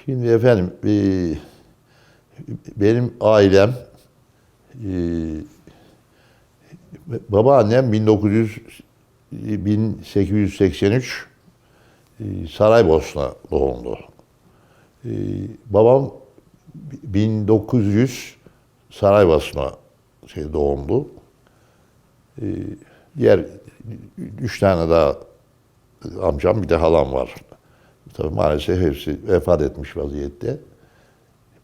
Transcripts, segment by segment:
Şimdi efendim, benim ailem, e, babaannem 1883 Saraybosna doğumlu. E, Babam 1900 Saraybosna doğumlu. E, Diğer üç tane daha amcam, bir de halam var. Tabii maalesef hepsi vefat etmiş vaziyette.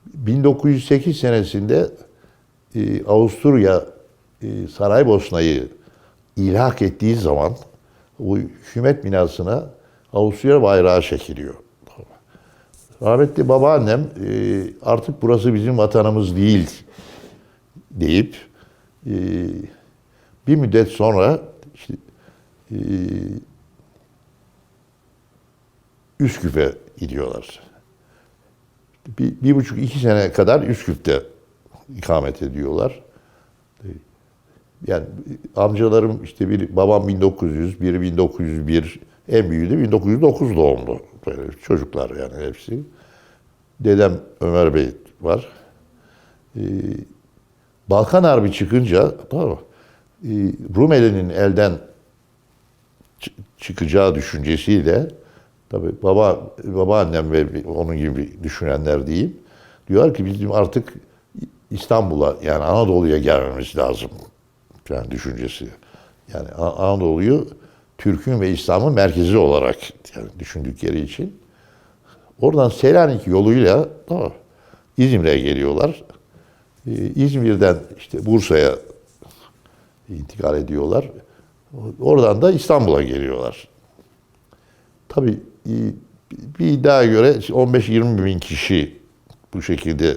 1908 senesinde Avusturya Saraybosna'yı ilhak ettiği zaman bu hükümet binasına Avusturya bayrağı çekiliyor. Rahmetli babaannem artık burası bizim vatanımız değil deyip bir müddet sonra işte, Üsküp'e gidiyorlar. Bir buçuk iki sene kadar Üsküp'te ikamet ediyorlar. Yani amcalarım işte babam 1900, biri 1901, en büyüğü de 1909 doğumlu. Böyle çocuklar yani hepsi. Dedem Ömer Bey var. Balkan Harbi çıkınca, tamam mı? Rumeli'nin elden çıkacağı düşüncesiyle, tabii babaannem ve onun gibi düşünenler diyeyim, diyorlar ki bizim artık İstanbul'a, yani Anadolu'ya gelmemiz lazım. Yani düşüncesi. Yani Anadolu'yu Türk'ün ve İslam'ın merkezi olarak yani düşündükleri için oradan Selanik yoluyla, tamam, İzmir'e geliyorlar. İzmir'den işte Bursa'ya intikal ediyorlar. Oradan da İstanbul'a geliyorlar. Tabii bir iddiaya göre 15-20 bin kişi bu şekilde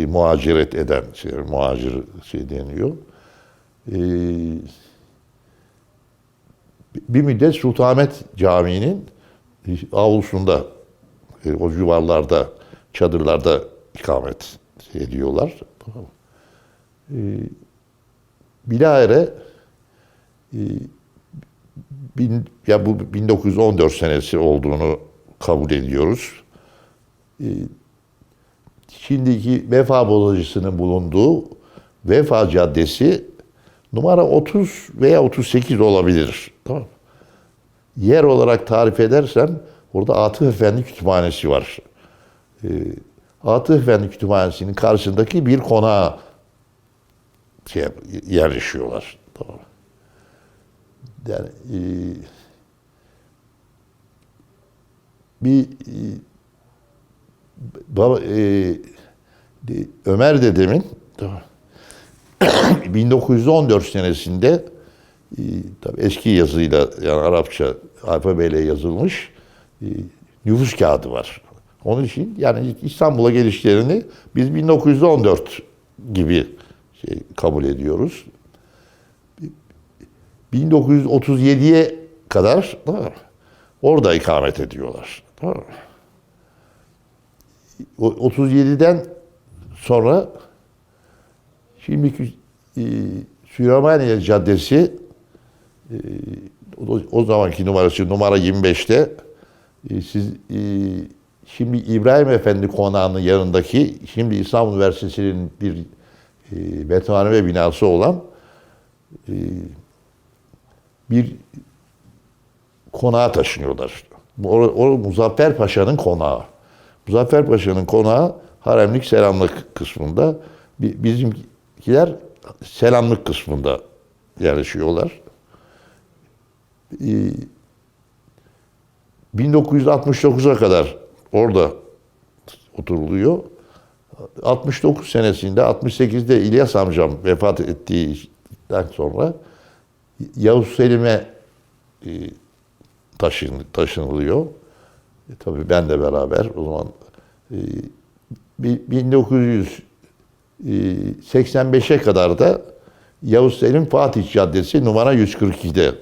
muhaciret eden, muhacir deniyor. Bir müddet Sultanahmet Camii'nin avlusunda, o civarlarda, çadırlarda ikamet ediyorlar. Bilahare bu 1914 senesi olduğunu kabul ediyoruz. Şimdiki Vefa Bozacısı'nın bulunduğu Vefa Caddesi numara 30 veya 38 olabilir. Tamam. Yer olarak tarif edersem orada Atıf Efendi Kütüphanesi var. Atıf Efendi Kütüphanesi'nin karşısındaki bir konağa yerleşiyorlar. Tamam. Yani Ömer dedemin 1914 senesinde tabii eski yazıyla, yani Arapça alfabeyle yazılmış nüfus kağıdı var. Onun için yani İstanbul'a gelişlerini biz 1914 gibi kabul ediyoruz. 1937'ye kadar, tamam mı, orada ikamet ediyorlar. Tamam mı? 37'den sonra şimdiki Süleymaniye Caddesi, o zamanki numarası numara 25'te, siz şimdi İbrahim Efendi Konağı'nın yanındaki, şimdi İstanbul Üniversitesi'nin bir betonarme binası olan bir konağa taşınıyorlar. O Muzaffer Paşa'nın konağı. Muzaffer Paşa'nın konağı haremlik selamlık kısmında. Bizimkiler selamlık kısmında yerleşiyorlar. 1969'a kadar orada oturuluyor. 69 senesinde, 68'de İlyas amcam vefat ettiğinden sonra Yavuz Selim'e taşınılıyor. Tabii ben de beraber o zaman 1985'e kadar da Yavuz Selim Fatih Caddesi numara 142'de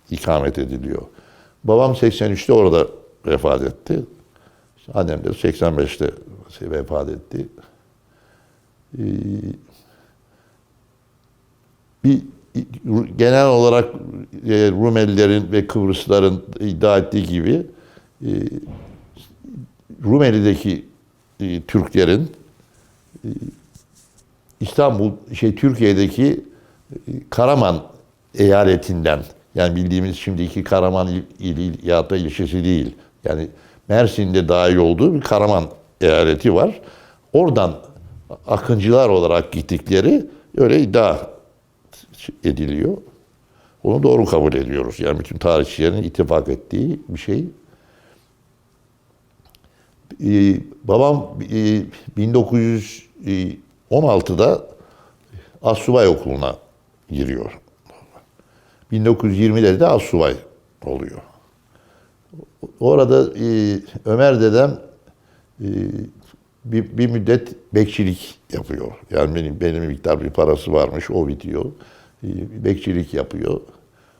ikamet ediliyor. Babam 83'te orada vefat etti. Annem de 85'te vefat etti. Genel olarak Rumelilerin ve Kıbrıslıların iddia ettiği gibi Rumeli'deki Türklerin Türkiye'deki Karaman eyaletinden, yani bildiğimiz şimdiki Karaman ili ya da ilçesi değil. Yani Mersin'de dahil olduğu bir Karaman eyaleti var. Oradan akıncılar olarak gittikleri öyle iddia ediliyor. Onu doğru kabul ediyoruz. Yani bütün tarihçilerin ittifak ettiği bir şey. Babam 1916'da Astsubay Okulu'na giriyor. 1920'de de astsubay oluyor. Orada Ömer dedem bir müddet bekçilik yapıyor. Yani benim miktar bir parası varmış, o bitiyor. Bekçilik yapıyor.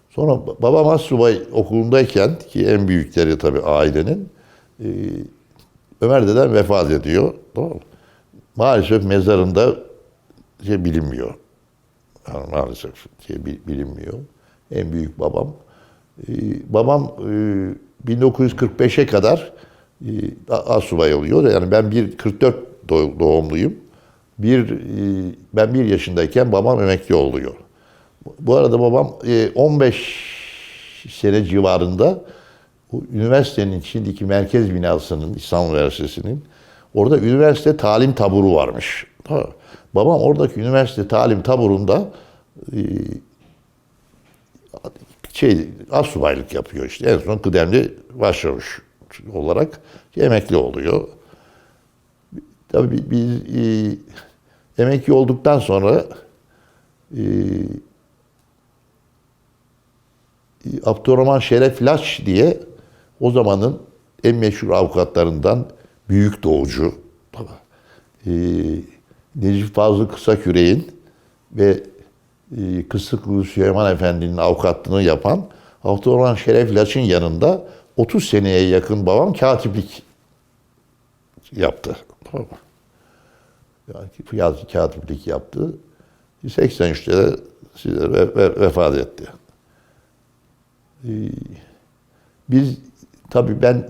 Sonra babam astsubay okulundayken, ki en büyükleri tabii ailenin, Ömer dedem vefat ediyor. Tamam mı? Maalesef mezarında bilinmiyor. Yani maalesef bilinmiyor. En büyük babam. Babam 1945'e kadar astsubay oluyor. Yani ben 44 doğumluyum. Ben 1 yaşındayken babam emekli oluyor. Bu arada babam 15 sene civarında üniversitenin içindeki merkez binasının, İstanbul Üniversitesi'nin, orada üniversite talim taburu varmış. Babam oradaki üniversite talim taburunda astsubaylık yapıyor işte. En son kıdemli başçavuş olarak emekli oluyor. Tabii biz emekli olduktan sonra Abdurrahman Şeref Laç diye o zamanın en meşhur avukatlarından, büyük doğucu, Necip Fazıl Kısaküre'nin ve Kısıklı Süleyman Efendi'nin avukatlığını yapan Abdurrahman Şeref Laç'ın yanında 30 seneye yakın babam katiplik yaptı. Tamam mı? Yani katiplik yaptı. 83'te de vefat etti. Ben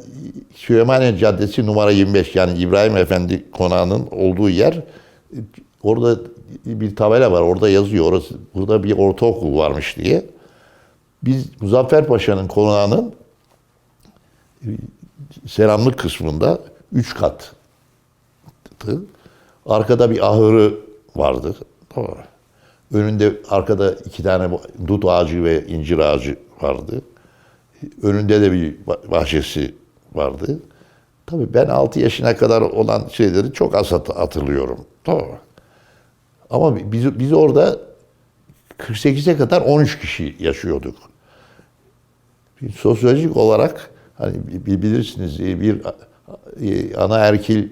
Süleymaniye Caddesi numara 25, yani İbrahim Efendi konağının olduğu yer, orada bir tabela var, orada yazıyor. Burada bir ortaokul varmış diye. Biz Muzaffer Paşa'nın konağının selamlık kısmında 3 kattı. Arkada bir ahırı vardı. Tamam. Önünde, arkada 2 tane dut ağacı ve incir ağacı vardı. Önünde de bir bahçesi vardı. Tabii ben 6 yaşına kadar olan şeyleri çok az hatırlıyorum. Tamam. Ama biz orada 48'e kadar 13 kişi yaşıyorduk. Sosyolojik olarak hani bilirsiniz, bir ana erkil,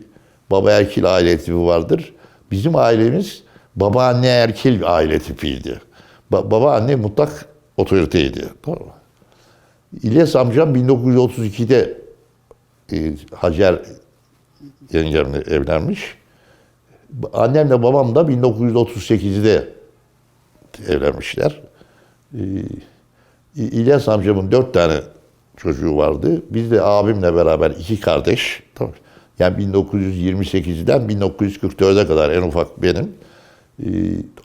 baba erkil aile tipi vardır. Bizim ailemiz baba anne erkil bir aile tipiydi. Baba anne mutlak otoriteydi. Tamam mı? İlyas amcam 1932'de Hacer yengemle evlenmiş. Annemle babam da 1938'de evlenmişler. İlyas amcamın 4 tane çocuğu vardı. Biz de abimle beraber 2 kardeş. Tamam. Yani 1928'den 1944'e kadar en ufak benim.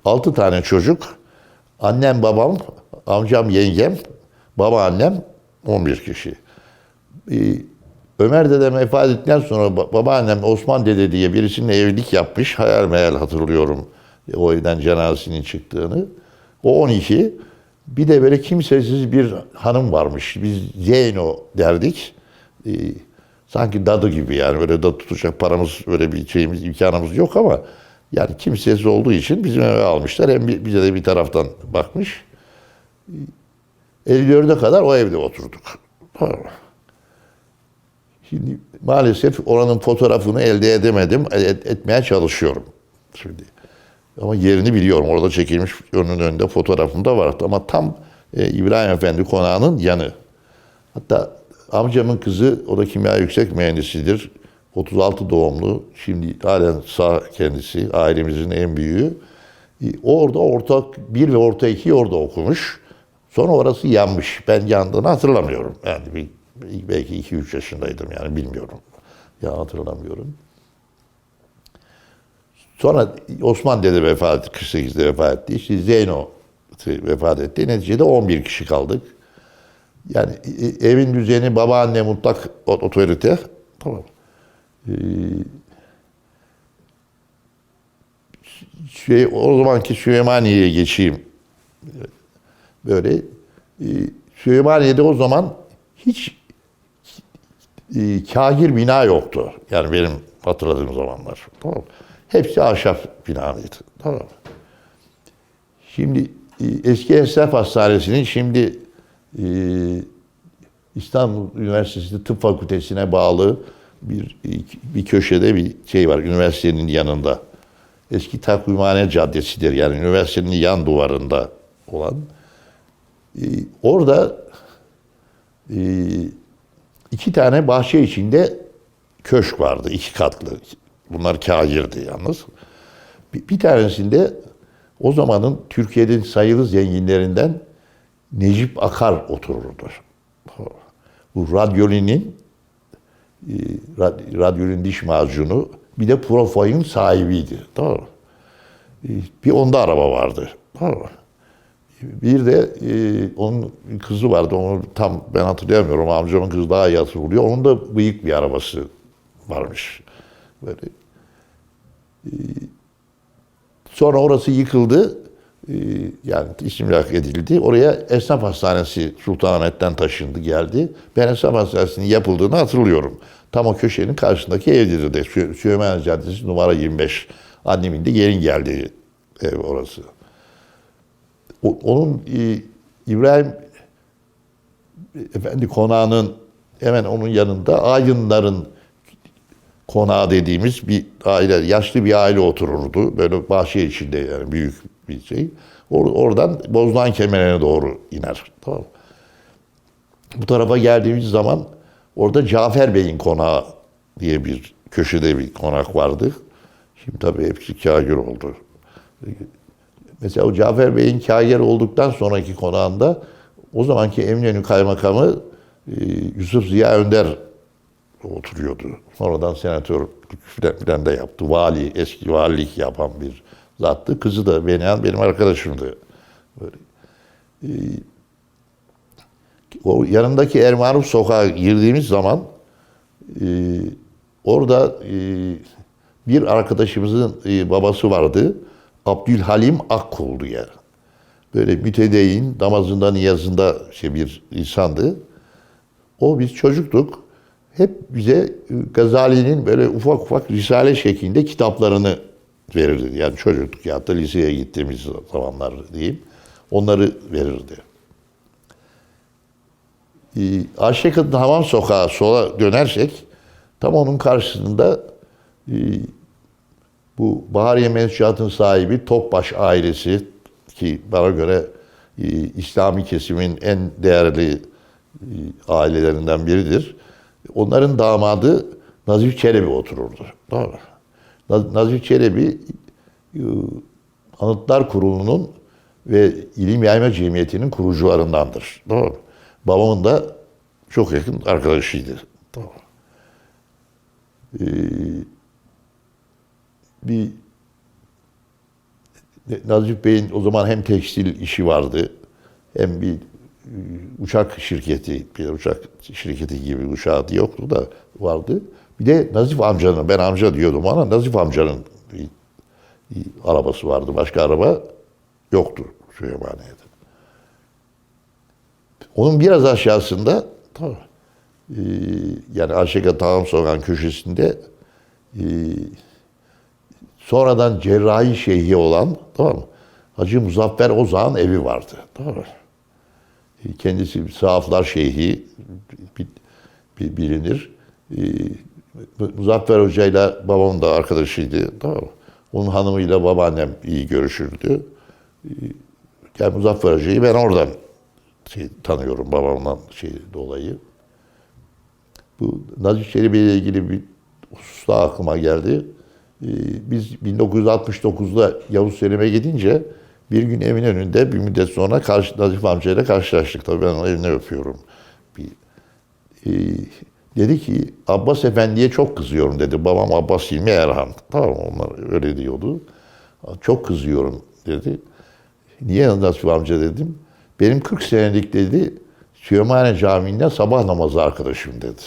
6 tane çocuk. Annem, babam, amcam, yengem, babaannem, 11 kişi. Ömer dedem vefat ettikten sonra babaannem Osman dede diye birisinin evlilik yapmış. Hayal meyal hatırlıyorum o evden cenazesinin çıktığını. O 12. Bir de böyle kimsesiz bir hanım varmış. Biz Zeyno derdik. Sanki dadı gibi, yani öyle da tutacak paramız, öyle bir şeyimiz, imkanımız yok ama yani kimsesiz olduğu için bizim eve almışlar. Hem bize de bir taraftan bakmış. 54'e kadar o evde oturduk. Şimdi maalesef oranın fotoğrafını elde edemedim. Etmeye çalışıyorum şimdi. Ama yerini biliyorum. Orada çekilmiş, önünde fotoğrafım da var. Ama tam İbrahim Efendi konağının yanı. Hatta amcamın kızı, o da kimya yüksek mühendisidir. 36 doğumlu. Şimdi halen sağ kendisi. Ailemizin en büyüğü. Orada orta 1 ve orta 2'yi orada okumuş. Sonra orası yanmış. Ben yandığını hatırlamıyorum. Yani Belki 2-3 yaşındaydım yani bilmiyorum. Ya hatırlamıyorum. Sonra Osman dede vefat etti, 48'de vefat etti. İşte Zeyno vefat etti. Neticede 11 kişi kaldık. Yani evin düzeni babaanne mutlak otorite. Tamam. O zamanki Süleymaniye'ye geçeyim. Böyle Süleymaniye'de o zaman hiç kâgir bina yoktu. Yani benim hatırladığım zamanlar. Tamam. Hepsi ahşap binaydı. Tamam. Şimdi eski Esnaf Hastanesi'nin şimdi İstanbul Üniversitesi Tıp Fakültesi'ne bağlı bir köşede bir şey var üniversitenin yanında. Eski Takvimhane Caddesi'dir. Yani üniversitenin yan duvarında olan. Orada 2 tane bahçe içinde köşk vardı. 2 katlı. Bunlar kâgirdi yalnız. Bir tanesinde o zamanın Türkiye'nin sayılı zenginlerinden Necip Akar otururdu. Bu radyolinin diş macunu bir de Profoy'un sahibiydi. Tamam mı? Bir onda araba vardı. Tamam mı? Bir de onun kızı vardı. Onu tam ben hatırlayamıyorum. Amcamın kızı daha iyi hatırlıyor. Onun da bıyık bir arabası varmış. Böyle. Sonra orası yıkıldı. Yani istimlak edildi. Oraya Esnaf Hastanesi Sultanahmet'ten taşındı, geldi. Ben Esnaf Hastanesi'nin yapıldığını hatırlıyorum. Tam o köşenin karşısındaki evdir de. Süleyman Caddesi numara 25. Annemin de gelin geldiği ev orası. Onun İbrahim Efendi konağının hemen onun yanında Aydınların konağı dediğimiz bir aile, yaşlı bir aile otururdu. Böyle bahçe içinde yani büyük bir şey. Oradan Bozdoğan Kemerine doğru iner. Tamam. Bu tarafa geldiğimiz zaman orada Cafer Bey'in konağı diye bir köşede bir konak vardı. Şimdi tabii hepsi kâgir oldu. Mesela o Cafer Bey'in kâgir olduktan sonraki konağında o zamanki Eminönü Kaymakamı Yusuf Ziya Önder oturuyordu. Sonradan senatör filan da yaptı. Vali, eski valilik yapan bir zattı. Kızı da benim arkadaşımdı. Böyle. O yanındaki Ermaruf Sokağa girdiğimiz zaman orada bir arkadaşımızın babası vardı. Abdülhalim Akkul diye. Böyle mütedeyyin, namazında, niyazında bir insandı. O biz çocuktuk. Hep bize Gazali'nin böyle ufak ufak risale şeklinde kitaplarını verirdi. Yani çocukluk ya da liseye gittiğimiz zamanlar diyeyim. Onları verirdi. Ayşe Kadın Hamam Sokağı sola dönersek tam onun karşısında bu Bahariye Mensuat'ın sahibi Topbaş ailesi ki bana göre İslami kesimin en değerli ailelerinden biridir. Onların damadı Nazif Çelebi otururdu. Tamam mı? Nazif Çelebi Anıtlar Kurulu'nun ve İlim Yayma Cemiyeti'nin kurucularındandır. Tamam mı? Babamın da çok yakın arkadaşıydı. Tamam mı? Bir Nazif Bey'in o zaman hem tekstil işi vardı hem bir uçak şirketi, bir uçak şirketi gibi uçağı yoktu da vardı. Bir de Nazif amcanın, ben amca diyordum ama Nazif amcanın bir arabası vardı. Başka araba yoktu Süleymaniye'de. Onun biraz aşağısında tamam, yani Ayşe Tamam Sokağı'nın köşesinde sonradan cerrahi şeyhi olan tamam mı? Hacı Muzaffer Ozağ'ın evi vardı. Tamam mı? Kendisi Sahaflar Şeyhi bilinir. Muzaffer Hoca'yla babam da arkadaşıydı. Tamam mı? Onun hanımıyla babaannem iyi görüşürdü. Yani Muzaffer Hoca'yı ben oradan tanıyorum babamdan dolayı. Bu Nazif Çelebi ile ilgili bir husus daha aklıma geldi. Biz 1969'da Yavuz Selim'e gidince bir gün Eminönü'nde bir müddet sonra Nazif amcayla karşılaştık. Tabii ben onun eline öpüyorum. e, dedi ki Abbas Efendi'ye çok kızıyorum dedi. Babam Abbas Hilmi Erhan. Tamam, onlar öyle diyordu. Çok kızıyorum dedi. Niye Nasuh amca dedim. Benim 40 senelik dedi Süleymaniye Camii'nde sabah namazı arkadaşım dedi.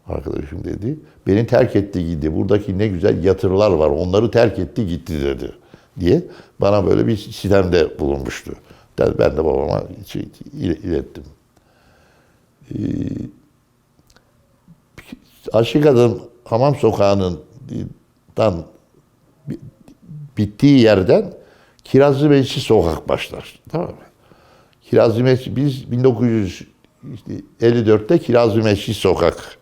Arkadaşım dedi. Beni terk etti gitti. Buradaki ne güzel yatırlar var. Onları terk etti gitti dedi. Diye bana böyle bir sitemde bulunmuştu. Ben de babama ilettim. Aşık Adım Hamam Sokağı'ndan bittiği yerden Kirazlı Meclis Sokak başlar. Tamam mı? Kirazlı Meclis, biz 1954'te Kirazlı Meclis Sokak,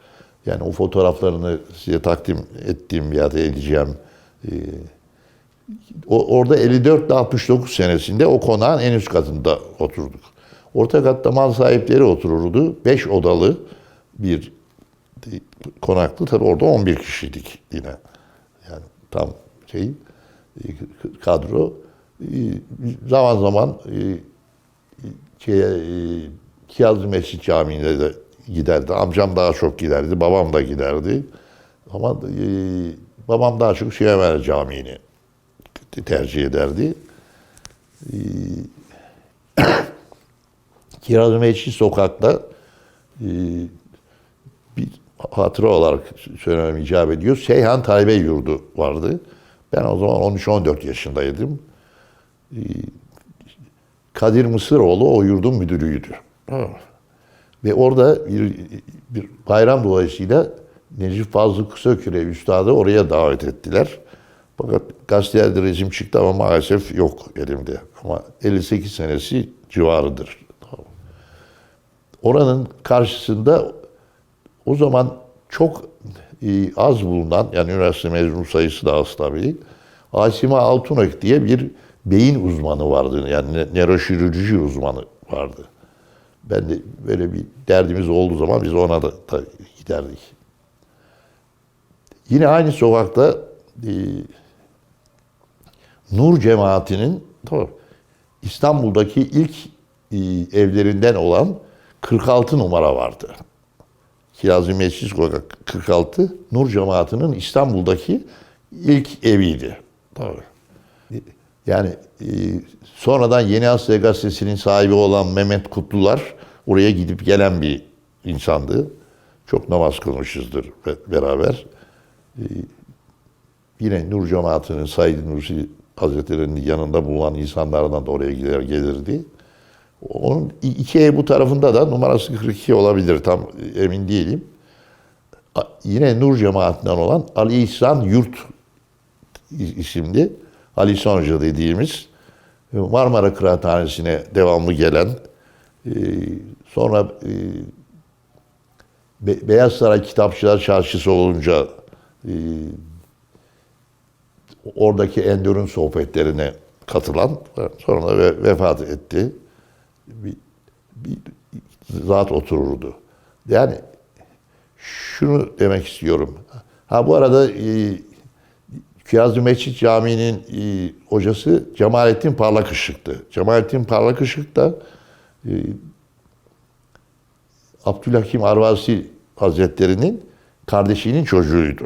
yani o fotoğraflarını size takdim ettiğim ya da edeceğim. Orada 54 ile 69 senesinde o konağın en üst katında oturduk. Orta katta mal sahipleri otururdu. 5 odalı bir konaklı. Tabii orada 11 kişiydik yine. Yani tam kadro. Zaman zaman Kirazlı Mescid Camii'ne de giderdi. Amcam daha çok giderdi. Babam da giderdi. Ama babam daha çok Süleymaniye Camii'ni tercih ederdi. Kirazlı Meclis Sokak'ta bir hatıra olarak söylemem icap ediyor. Seyhan Talebe Yurdu vardı. Ben o zaman 13-14 yaşındaydım. Kadir Mısıroğlu o yurdun müdürüydü. Ve orada bir bayram dolayısıyla Necip Fazıl Kısakürek Üstad'ı oraya davet ettiler. Fakat gazetelerde resim çıktı ama maalesef yok elimde. Ama 58 senesi civarıdır. Oranın karşısında o zaman çok az bulunan, yani üniversite mezunu sayısı da az tabii, Asime Altunak diye bir beyin uzmanı vardı. Yani nöroşirurji uzmanı vardı. Ben de böyle bir derdimiz olduğu zaman biz ona da giderdik. Yine aynı sokakta Nur Cemaati'nin İstanbul'daki ilk evlerinden olan 46 numara vardı. Kirazlı Meclis Sokak 46, Nur Cemaati'nin İstanbul'daki ilk eviydi. Tabii. Yani sonradan Yeni Asya Gazetesi'nin sahibi olan Mehmet Kutlular oraya gidip gelen bir insandı. Çok namaz kılmışızdır beraber. Yine Nur Cemaati'nin Said Nursi Hazretleri'nin yanında bulunan insanlardan da oraya gelirdi. Onun iki ev bu tarafında da numarası 42 olabilir, tam emin değilim. Yine Nur Cemaati'nden olan Ali İhsan Yurt isimli, Ali İhsan Hoca dediğimiz, Marmara Kıraathanesi'ne devamlı gelen, sonra Beyaz Saray Kitapçılar Çarşısı olunca oradaki Endör'ün sohbetlerine katılan, sonra da vefat etti. Bir zat otururdu. Yani şunu demek istiyorum. Bu arada Kirazlı Mescid Camii'nin hocası Cemalettin Parlak Işık'tı. Cemalettin Parlak Işık da Abdülhakim Arvasi Hazretleri'nin kardeşinin çocuğuydu.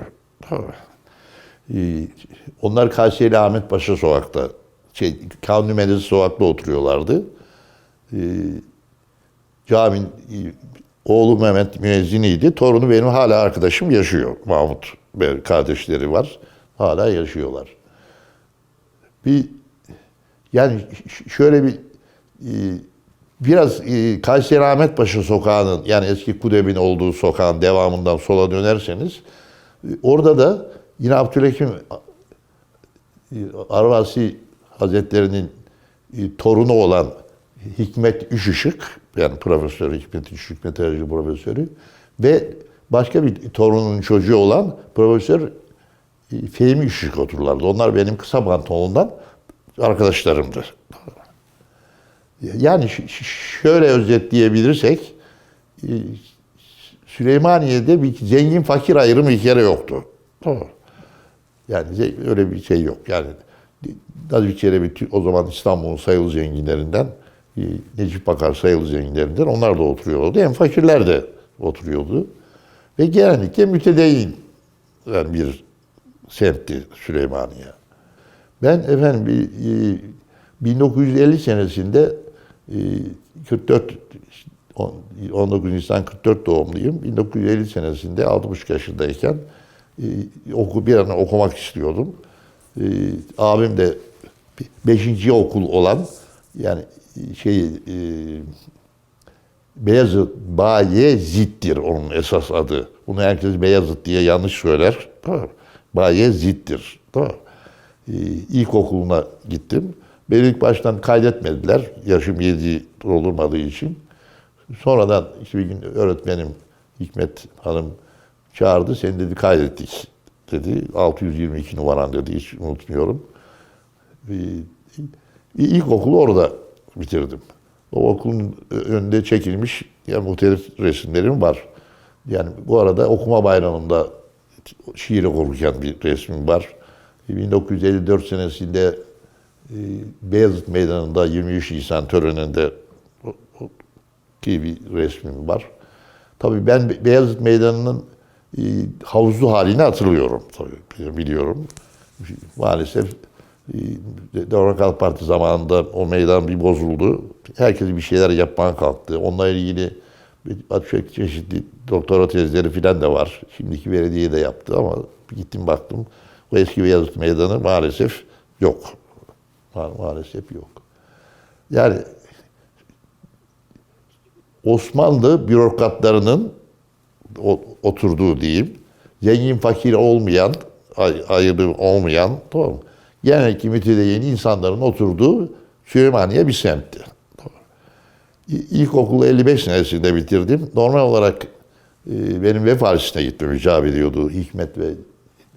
Onlar Kayseri Ahmet Paşa Sokak'ta, Kanuni Medrese Sokak'ta oturuyorlardı. Caminin oğlu Mehmet müezziniydi. Torunu benim hala arkadaşım yaşıyor. Mahmut kardeşleri var. Hala yaşıyorlar. Yani şöyle biraz Kayseri Ahmet Paşa Sokağı'nın, yani eski Kudeb'in olduğu sokağın devamından sola dönerseniz orada da yine Abdülhakim Arvasi Hazretleri'nin torunu olan Hikmet Üşışık, yani profesör Hikmet Üşışık, meteoroloji profesörü ve başka bir torunun çocuğu olan Profesör Fehmi Üşışık otururlardı. Onlar benim kısa pantolonundan arkadaşlarımdı. Yani şöyle özetleyebilirsek, Süleymaniye'de bir zengin fakir ayrımı bir kere yoktu. Yani öyle bir şey yok. Yani Nazif Çelebi o zaman İstanbul'un sayılı zenginlerinden Necip Bakar sayılı zenginlerinden. Onlar da oturuyordu. En fakirler de oturuyordu. Ve genellikle mütedeyyin yani bir semtti Süleymaniye. Ben efendim 1950 senesinde 44 19 Nisan 44 doğumluyum. 1950 senesinde 60 yaşındayken bir an okumak istiyordum. Abim de 5. okul olan yani Beyazıt Bayezid'dir onun esas adı. Bunu herkes Beyazıt diye yanlış söyler. Tamam. Bayezid'dir. Tamam. İlkokuluna gittim. Beni ilk baştan kaydetmediler. Yaşım 7 doldurmadığı için. Sonradan işte bir gün öğretmenim Hikmet Hanım çağırdı. Seni dedi kaydettik dedi. 622 numaran dedi. Hiç unutmuyorum. İlkokulu orada bitirdim. O okulun önünde çekilmiş yani muhtelif resimlerim var. Yani bu arada okuma bayramında şiir okurken bir resmim var. 1954 senesinde Beyazıt Meydanı'nda 23 Nisan töreninde ki bir resmim var. Tabii ben Beyazıt Meydanı'nın havuzlu halini hatırlıyorum tabii biliyorum. Maalesef Demokrat Halk Parti zamanında o meydan bir bozuldu. Herkes bir şeyler yapmaya kalktı. Onunla ilgili çeşitli doktora tezleri filan da var. Şimdiki belediye de yaptı ama gittim baktım. O eski Beyazıt Meydanı maalesef yok. Maalesef yok. Yani Osmanlı bürokratlarının oturduğu diyeyim, zengin fakir olmayan, ayrı olmayan, tamam mı? Genellikle mütedeyyin insanların oturduğu Süleymaniye bir semtti. İlkokulu 55 senesinde bitirdim. Normal olarak benim Vefa Lisesi'ne gitmem icap ediyordu. Hikmet ve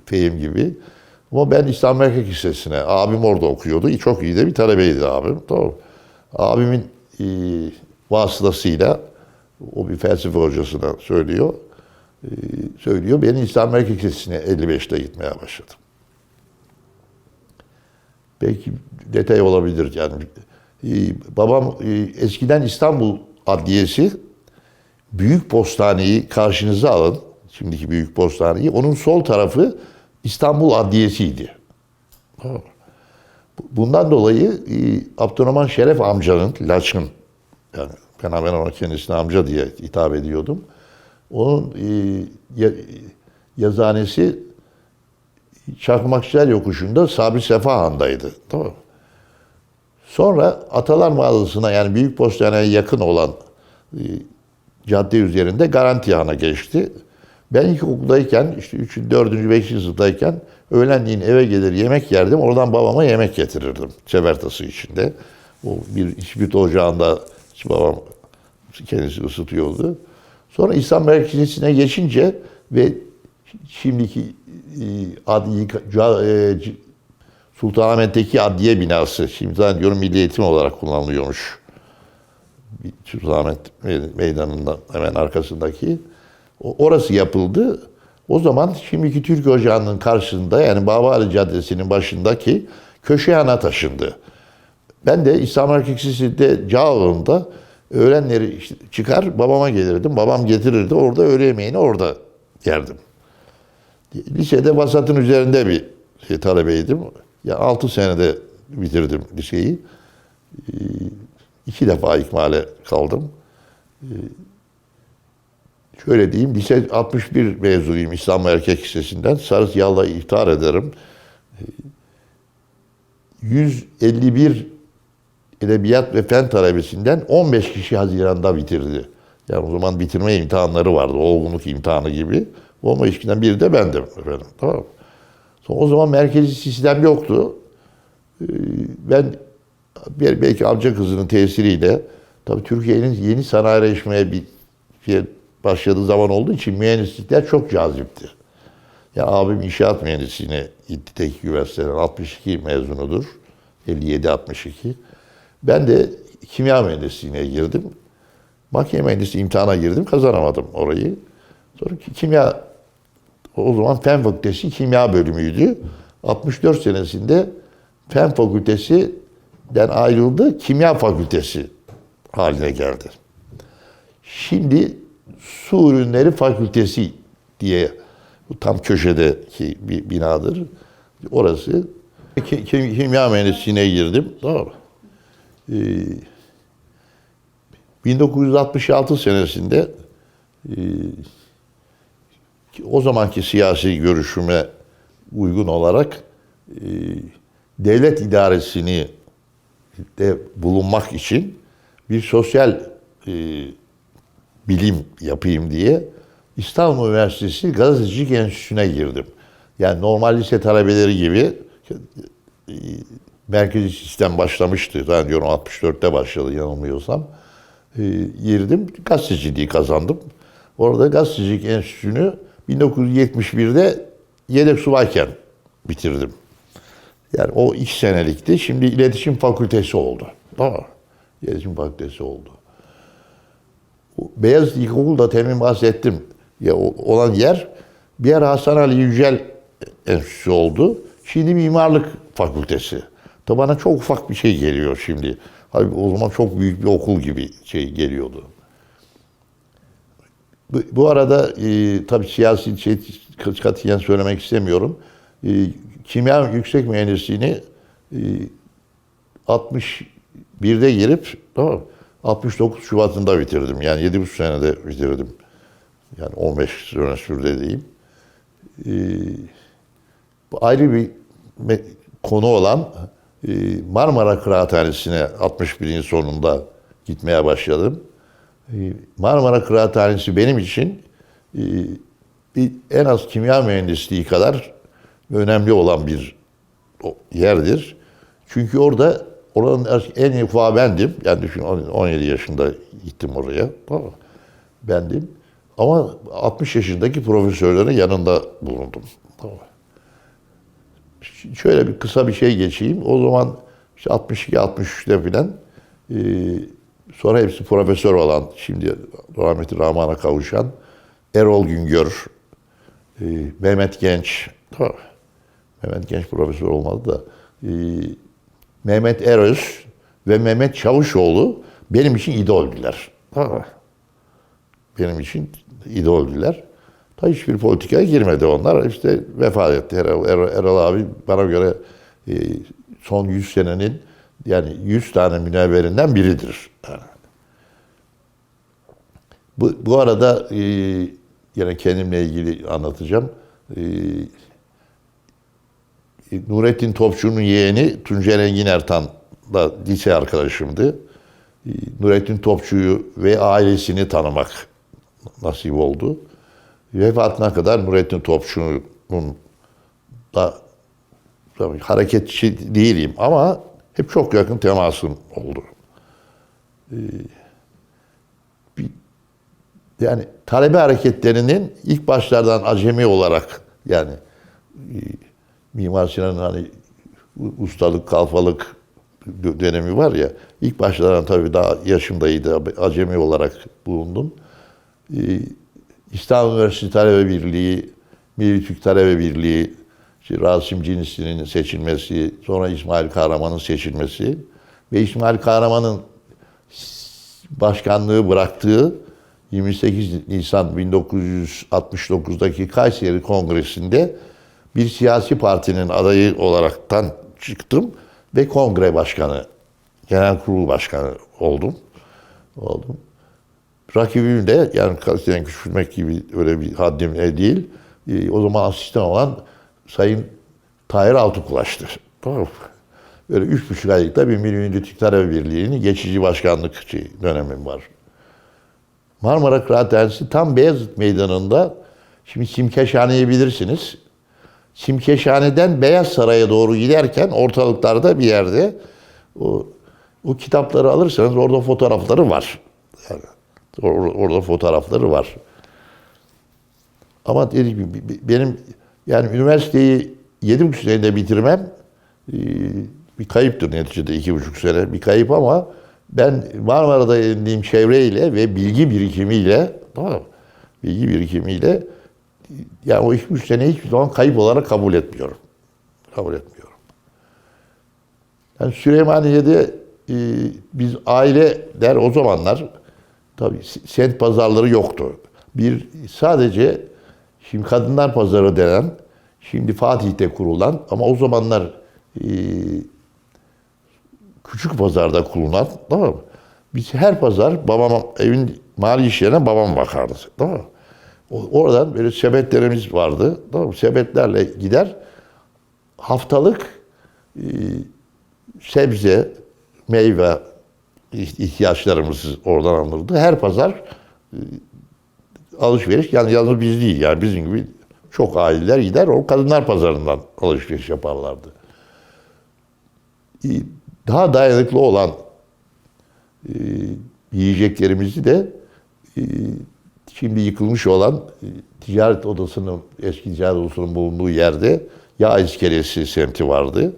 Fehim gibi. Ama ben İslam Erkek Lisesi'ne, abim orada okuyordu. Çok iyi de bir talebeydi abim. Tamam. Abimin vasıtasıyla, o bir felsefe hocasına söylüyor. Beni İslam Erkek Lisesi'ne 55'te gitmeye başladım. Belki detay olabilir yani. Babam eskiden İstanbul Adliyesi Büyük Postane'yi karşınıza alın. Şimdiki Büyük Postane'yi. Onun sol tarafı İstanbul Adliyesi'ydi. Bundan dolayı Abdurrahman Şeref amcanın, Laçın, yani ben hemen ona kendisine amca diye hitap ediyordum. Onun yazıhanesi Çakmakçılar Yokuşu'nda Sabri Sefa Han'daydı. Tamam mı? Sonra Atalar Mağazası'na yani Büyük Postane'ye yakın olan cadde üzerinde Garanti Han'a geçti. Ben ilkokuldayken, işte 3. 4. 5. sınıftayken öğlenleyin eve gelir yemek yerdim. Oradan babama yemek getirirdim. Çebertası içinde. O bir ispit ocağında babam kendisi ısıtıyordu. Sonra İslam Merkezi'ne geçince ve şimdiki Sultanahmet'teki adliye binası, şimdi zannediyorum Milli Eğitim olarak kullanılıyormuş. Sultanahmet Meydanı'nın hemen arkasındaki. Orası yapıldı. O zaman şimdiki Türk Ocağı'nın karşısında yani Babali Caddesi'nin başındaki Köşehan'a taşındı. Ben de İslam Erkek Lisesi'nde Cağaloğlu'nda öğlenleri işte çıkar babama gelirdim. Babam getirirdi. Orada öğle yemeğini orada yerdim. Lisede vasatın üzerinde bir talebeydim. Ya 6 senede bitirdim liseyi. 2 defa ikmale kaldım. Şöyle diyeyim, lise 61 mezunuyum İslam Erkek Lisesi'nden. Sarı Siyah'la iftihar ederim. 151 edebiyat ve fen talebesinden 15 kişi Haziran'da bitirdi. Yani o zaman bitirme imtihanları vardı, olgunluk imtihanı gibi. O 15 kişiden biri de bendim efendim. Tamam. Sonra o zaman merkezi sistem yoktu. Ben belki amca kızının tesiriyle tabii Türkiye'nin yeni sanayileşmeye bir başladığı zaman olduğu için mühendislikler çok cazipti. Ya abim inşaat mühendisliğine gitti Teknik Üniversiteden 62 mezunudur. 57-62. Ben de kimya mühendisliğine girdim. Makine mühendisliği imtihana girdim. Kazanamadım orayı. Sonra kimya, o zaman Fen Fakültesi kimya bölümüydü. 64 senesinde Fen Fakültesi'den ayrıldı. Kimya Fakültesi haline geldi. Şimdi Su Ürünleri Fakültesi diye bu tam köşedeki bir binadır. Orası kimya mühendisliğine girdim. Tamam mı? 1966 senesinde o zamanki siyasi görüşüme uygun olarak devlet idaresini de bulunmak için bir sosyal bilim yapayım diye İstanbul Üniversitesi Gazetecilik Enstitüsü'ne girdim. Yani normal lise talebeleri gibi merkezi sistem başlamıştı. Zannediyorum 64'te başladı yanılmıyorsam. Girdim, gazeteciliği kazandım. Orada Gazetecilik Enstitüsü'nü 1971'de yedek subayken bitirdim. Yani o 2 senelikti. Şimdi İletişim Fakültesi oldu. Tamam mı? İletişim Fakültesi oldu. Beyazıt İlkokulu'da temin bahsettim. Ya, olan yer bir ara Hasan Ali Yücel Enstitüsü oldu. Şimdi Mimarlık Fakültesi. Da bana çok ufak bir şey geliyor şimdi. Halbuki o zaman çok büyük bir okul gibi şey geliyordu. Bu arada tabii siyasi şey katiyen söylemek istemiyorum. Kimya yüksek mühendisliğini 61'de girip tamam, 69 Şubat'ında bitirdim. Yani 7,5 senede bitirdim. Yani 15 sene sürdü diyeyim. Ayrı bir konu olan Marmara Kıraathanesi'ne 61'in sonunda gitmeye başladım. Marmara Kıraathanesi benim için en az kimya mühendisliği kadar önemli olan bir yerdir. Çünkü oranın en iyi ufağı bendim. Yani düşün 17 yaşında gittim oraya. Tamam. Bendim. Ama 60 yaşındaki profesörlerin yanında bulundum. Tamam. Şöyle bir kısa bir şey geçeyim. O zaman işte 62-63'te filan sonra hepsi profesör olan, şimdi rahmetli Rahman'a kavuşan Erol Güngör, Mehmet Genç, tamam. Mehmet Genç profesör olmadı da Mehmet Eröz ve Mehmet Çavuşoğlu benim için idoldüler. Tamam. Benim için idoldüler. Ta hiçbir politikaya girmedi onlar. İşte vefat etti. Erol abi bana göre son 100 senenin yani 100 tane münevverinden biridir. Yani. Bu arada yine kendimle ilgili anlatacağım. Nurettin Topçu'nun yeğeni Tuncel Engin Ertan da lise arkadaşımdı. Nurettin Topçu'yu ve ailesini tanımak nasip oldu. Vefatına kadar Nurettin Topçu'nun da tabii hareketçi değilim ama hep çok yakın temasım oldu. Yani talebe hareketlerinin ilk başlardan acemi olarak yani Mimar Sinan'ın hani ustalık, kalfalık dönemi var ya, ilk başlardan tabii daha yaşımdaydı, acemi olarak bulundum. İstanbul Üniversitesi Talebe Birliği, Milli Türk Talebe Birliği, işte Rasim Cinisi'nin seçilmesi, sonra İsmail Kahraman'ın seçilmesi ve İsmail Kahraman'ın başkanlığı bıraktığı 28 Nisan 1969'daki Kayseri Kongresi'nde bir siyasi partinin adayı olaraktan çıktım ve kongre başkanı, genel kurul başkanı oldum. Rakibim de yani kasten küçülmek gibi öyle bir haddim değil. O zaman asistan olan Sayın Tahir Altıkulaş'tı. Tamam. Böyle 3,5 aylıkta bir Milli Türk Talebe Birliği'nin geçici başkanlık dönemim var. Marmara Kıraathanesi tam Beyazıt Meydanı'nda, şimdi Simkeşhane'yi bilirsiniz. Simkeşhane'den Beyaz Saray'a doğru giderken ortalıklarda bir yerde o kitapları alırsanız orada fotoğrafları var. Yani, orada fotoğrafları var. Ama dediğim gibi benim yani üniversiteyi 7,5 senede bitirmem bir kayıptır neticede 2,5 sene bir kayıp ama ben Marmara'da edindiğim çevreyle ve bilgi birikimiyle yani o 2,5 seneyi hiçbir zaman kayıp olarak kabul etmiyorum. Yani Süleymaniye'de biz aileler o zamanlar tabii semt pazarları yoktu. Sadece şimdi Kadınlar Pazarı denen, şimdi Fatih'te kurulan ama o zamanlar küçük pazarda kurulan, tamam mı? Biz her pazar evin mali işlerine babam bakardı. Tamam mı? Oradan böyle sepetlerimiz vardı. Tamam mı? Sepetlerle gider haftalık sebze, meyve ihtiyaçlarımızı oradan alırdı. Her pazar alışveriş, yani yalnız biz değil, yani bizim gibi çok aileler gider o Kadınlar Pazarı'ndan alışveriş yaparlardı. Daha dayanıklı olan yiyeceklerimizi de şimdi yıkılmış olan ticaret odasının, eski ticaret odasının bulunduğu yerde Yağ İskelesi semti vardı.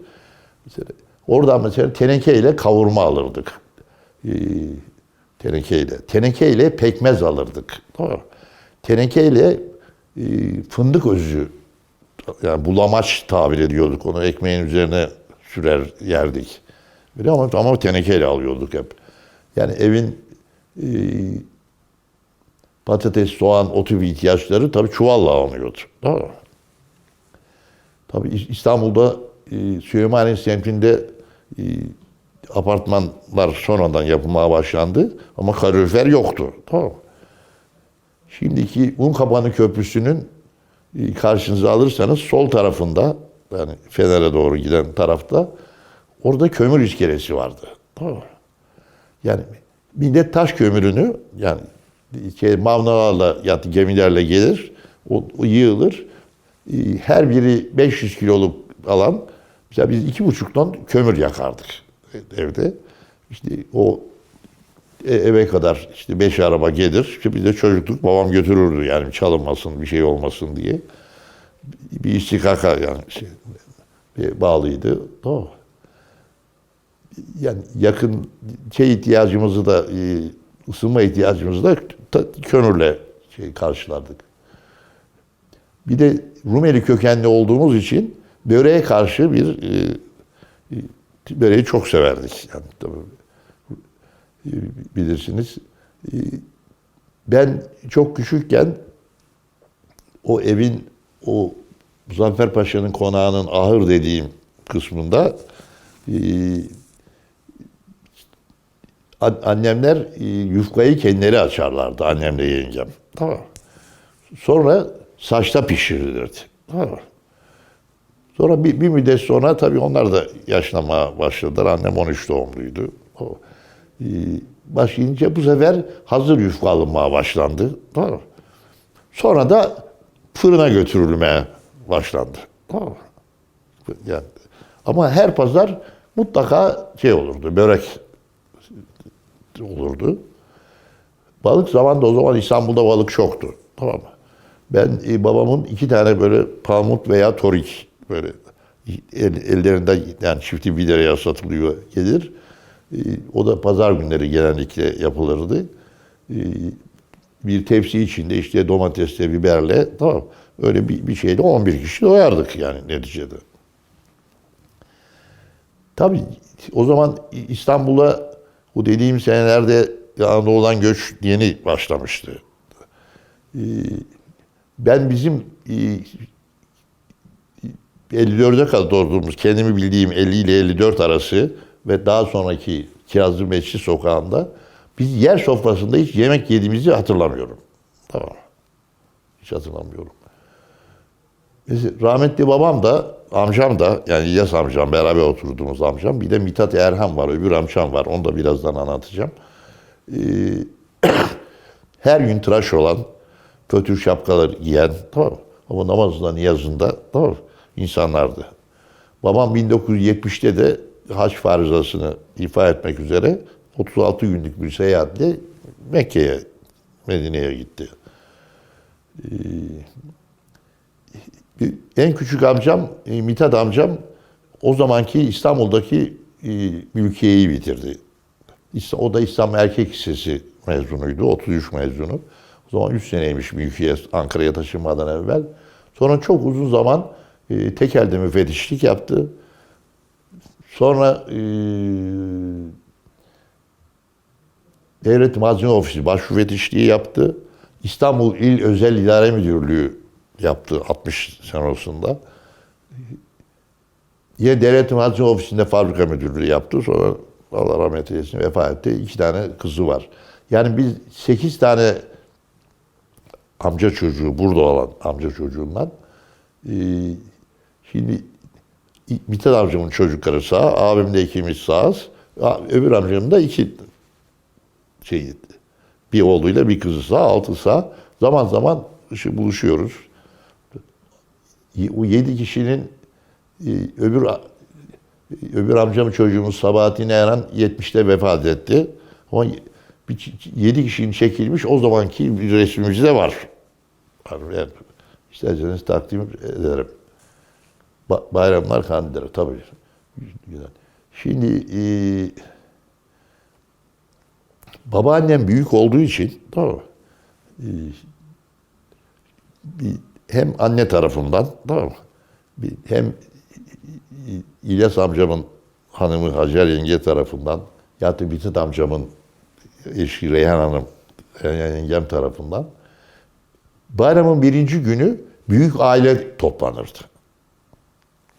Oradan mesela tenekeyle kavurma alırdık. Tenekeyle pekmez alırdık. Tenekeyle fındık özü, yani bulamaç tabir ediyorduk. Onu ekmeğin üzerine sürer yerdik. Böyle ama tenekeyle alıyorduk hep. Yani evin patates, soğan, o tür ihtiyaçları tabii çuvalla alınıyordu. Tabii İstanbul'da Süleymaniye semtinde apartmanlar sonradan yapılmaya başlandı ama kalorifer yoktu. Tamam. Şimdiki Unkapanı Köprüsü'nün karşınıza alırsanız sol tarafında, yani Fener'e doğru giden tarafta, orada kömür iskelesi vardı. Tamam. Yani millet taş kömürünü, yani mavnalarla ya gemilerle gelir, o yığılır. Her biri 500 kiloluk alan, mesela biz 2,5 ton kömür yakardık evde. İşte o eve kadar işte 5 araba gelir. İşte biz de çocukluk, babam götürürdü yani çalınmasın, bir şey olmasın diye. Bir istikaka yani bağlıydı. Tamam. Yani yakın ihtiyacımızı da, ısınma ihtiyacımızı da kömürle karşılardık. Bir de Rumeli kökenli olduğumuz için böreğe karşı böreği çok severdik. Yani tabii, bilirsiniz. Ben çok küçükken o evin, o Muzaffer Paşa'nın konağının ahır dediğim kısmında annemler yufkayı kendileri açarlardı, annemle yengem. Tamam. Sonra saçta pişirilirdi. Tamam. Sonra bir müddet sonra tabii onlar da yaşlanmaya başladılar. Annem 13 doğumluydu. Başlayınca bu sefer hazır yufka alınmaya başlandı. Tamam. Sonra da fırına götürülmeye başlandı. Tamam. Yani, ama her pazar mutlaka olurdu, börek olurdu. Balık zamanında, o zaman İstanbul'da balık çoktu. Tamam mı? Ben babamın 2 tane böyle palamut veya torik böyle ellerinde, yani çifti 1 liraya satılıyor, gelir. O da pazar günleri genellikle yapılırdı. Bir tepsi içinde işte domatesle, biberle, tamam, öyle bir şeyle 11 kişi doyardık yani neticede. Tabii o zaman İstanbul'a bu dediğim senelerde Anadolu'dan göç yeni başlamıştı. Ben bizim 54'e kadar doğduğumuz, kendimi bildiğim 50 ile 54 arası ve daha sonraki Kirazlı Mescid Sokağı'nda biz yer sofrasında hiç yemek yediğimizi hatırlamıyorum. Tamam. Hiç hatırlamıyorum. Mesela rahmetli babam da, amcam da, yani İlyas amcam, beraber oturduğumuz amcam, bir de Mithat Erhan var, öbür amcam var, onu da birazdan anlatacağım. Her gün tıraş olan, fötür şapkalar giyen, tamam mı? Ama namazında, niyazında, tamam mı? İnsanlardı. Babam 1970'te de hac farizasını ifa etmek üzere 36 günlük bir seyahatle Mekke'ye, Medine'ye gitti. En küçük amcam, Mithat amcam, o zamanki İstanbul'daki mülkiyeyi bitirdi. O da İslam Erkek Lisesi mezunuydu, 33 mezunu. O zaman 3 seneymiş mülkiye, Ankara'ya taşınmadan evvel. Sonra çok uzun zaman Tekel'de müfettişlik yaptı. Sonra Devlet Hazine Ofisi Baş Müfettişliği yaptı. İstanbul İl Özel İdare Müdürlüğü yaptı 60 senesinde. Yine Devlet Hazine Ofisi'nde fabrika müdürlüğü yaptı. Sonra Allah rahmet eylesin vefat etti. 2 tane kızı var. Yani biz 8 tane amca çocuğu, burada olan amca çocuğundan. Şimdi Mithat amcamın çocukları sağ, abim de ikimiz sağız. Öbür amcamın da 2 bir oğluyla bir kızı sağ, 6 sağ. Zaman zaman buluşuyoruz. O 7 kişinin öbür amcamın çocuğumuz Sabahattin Erhan 70'te vefat etti. Ama 7 kişinin çekilmiş o zamanki bir resmimiz de var. Yani, isterseniz takdim ederim. Bayramlar, kandiller tabii. Güzel. Şimdi babaannem büyük olduğu için, tamam mı? Hem anne tarafından, tamam mı? Hem İlyas amcamın hanımı Hacer yenge tarafından, ya da Mithat amcamın eşi Reyhan Hanım, Reyhan yengem tarafından bayramın 1. günü büyük aile toplanırdı.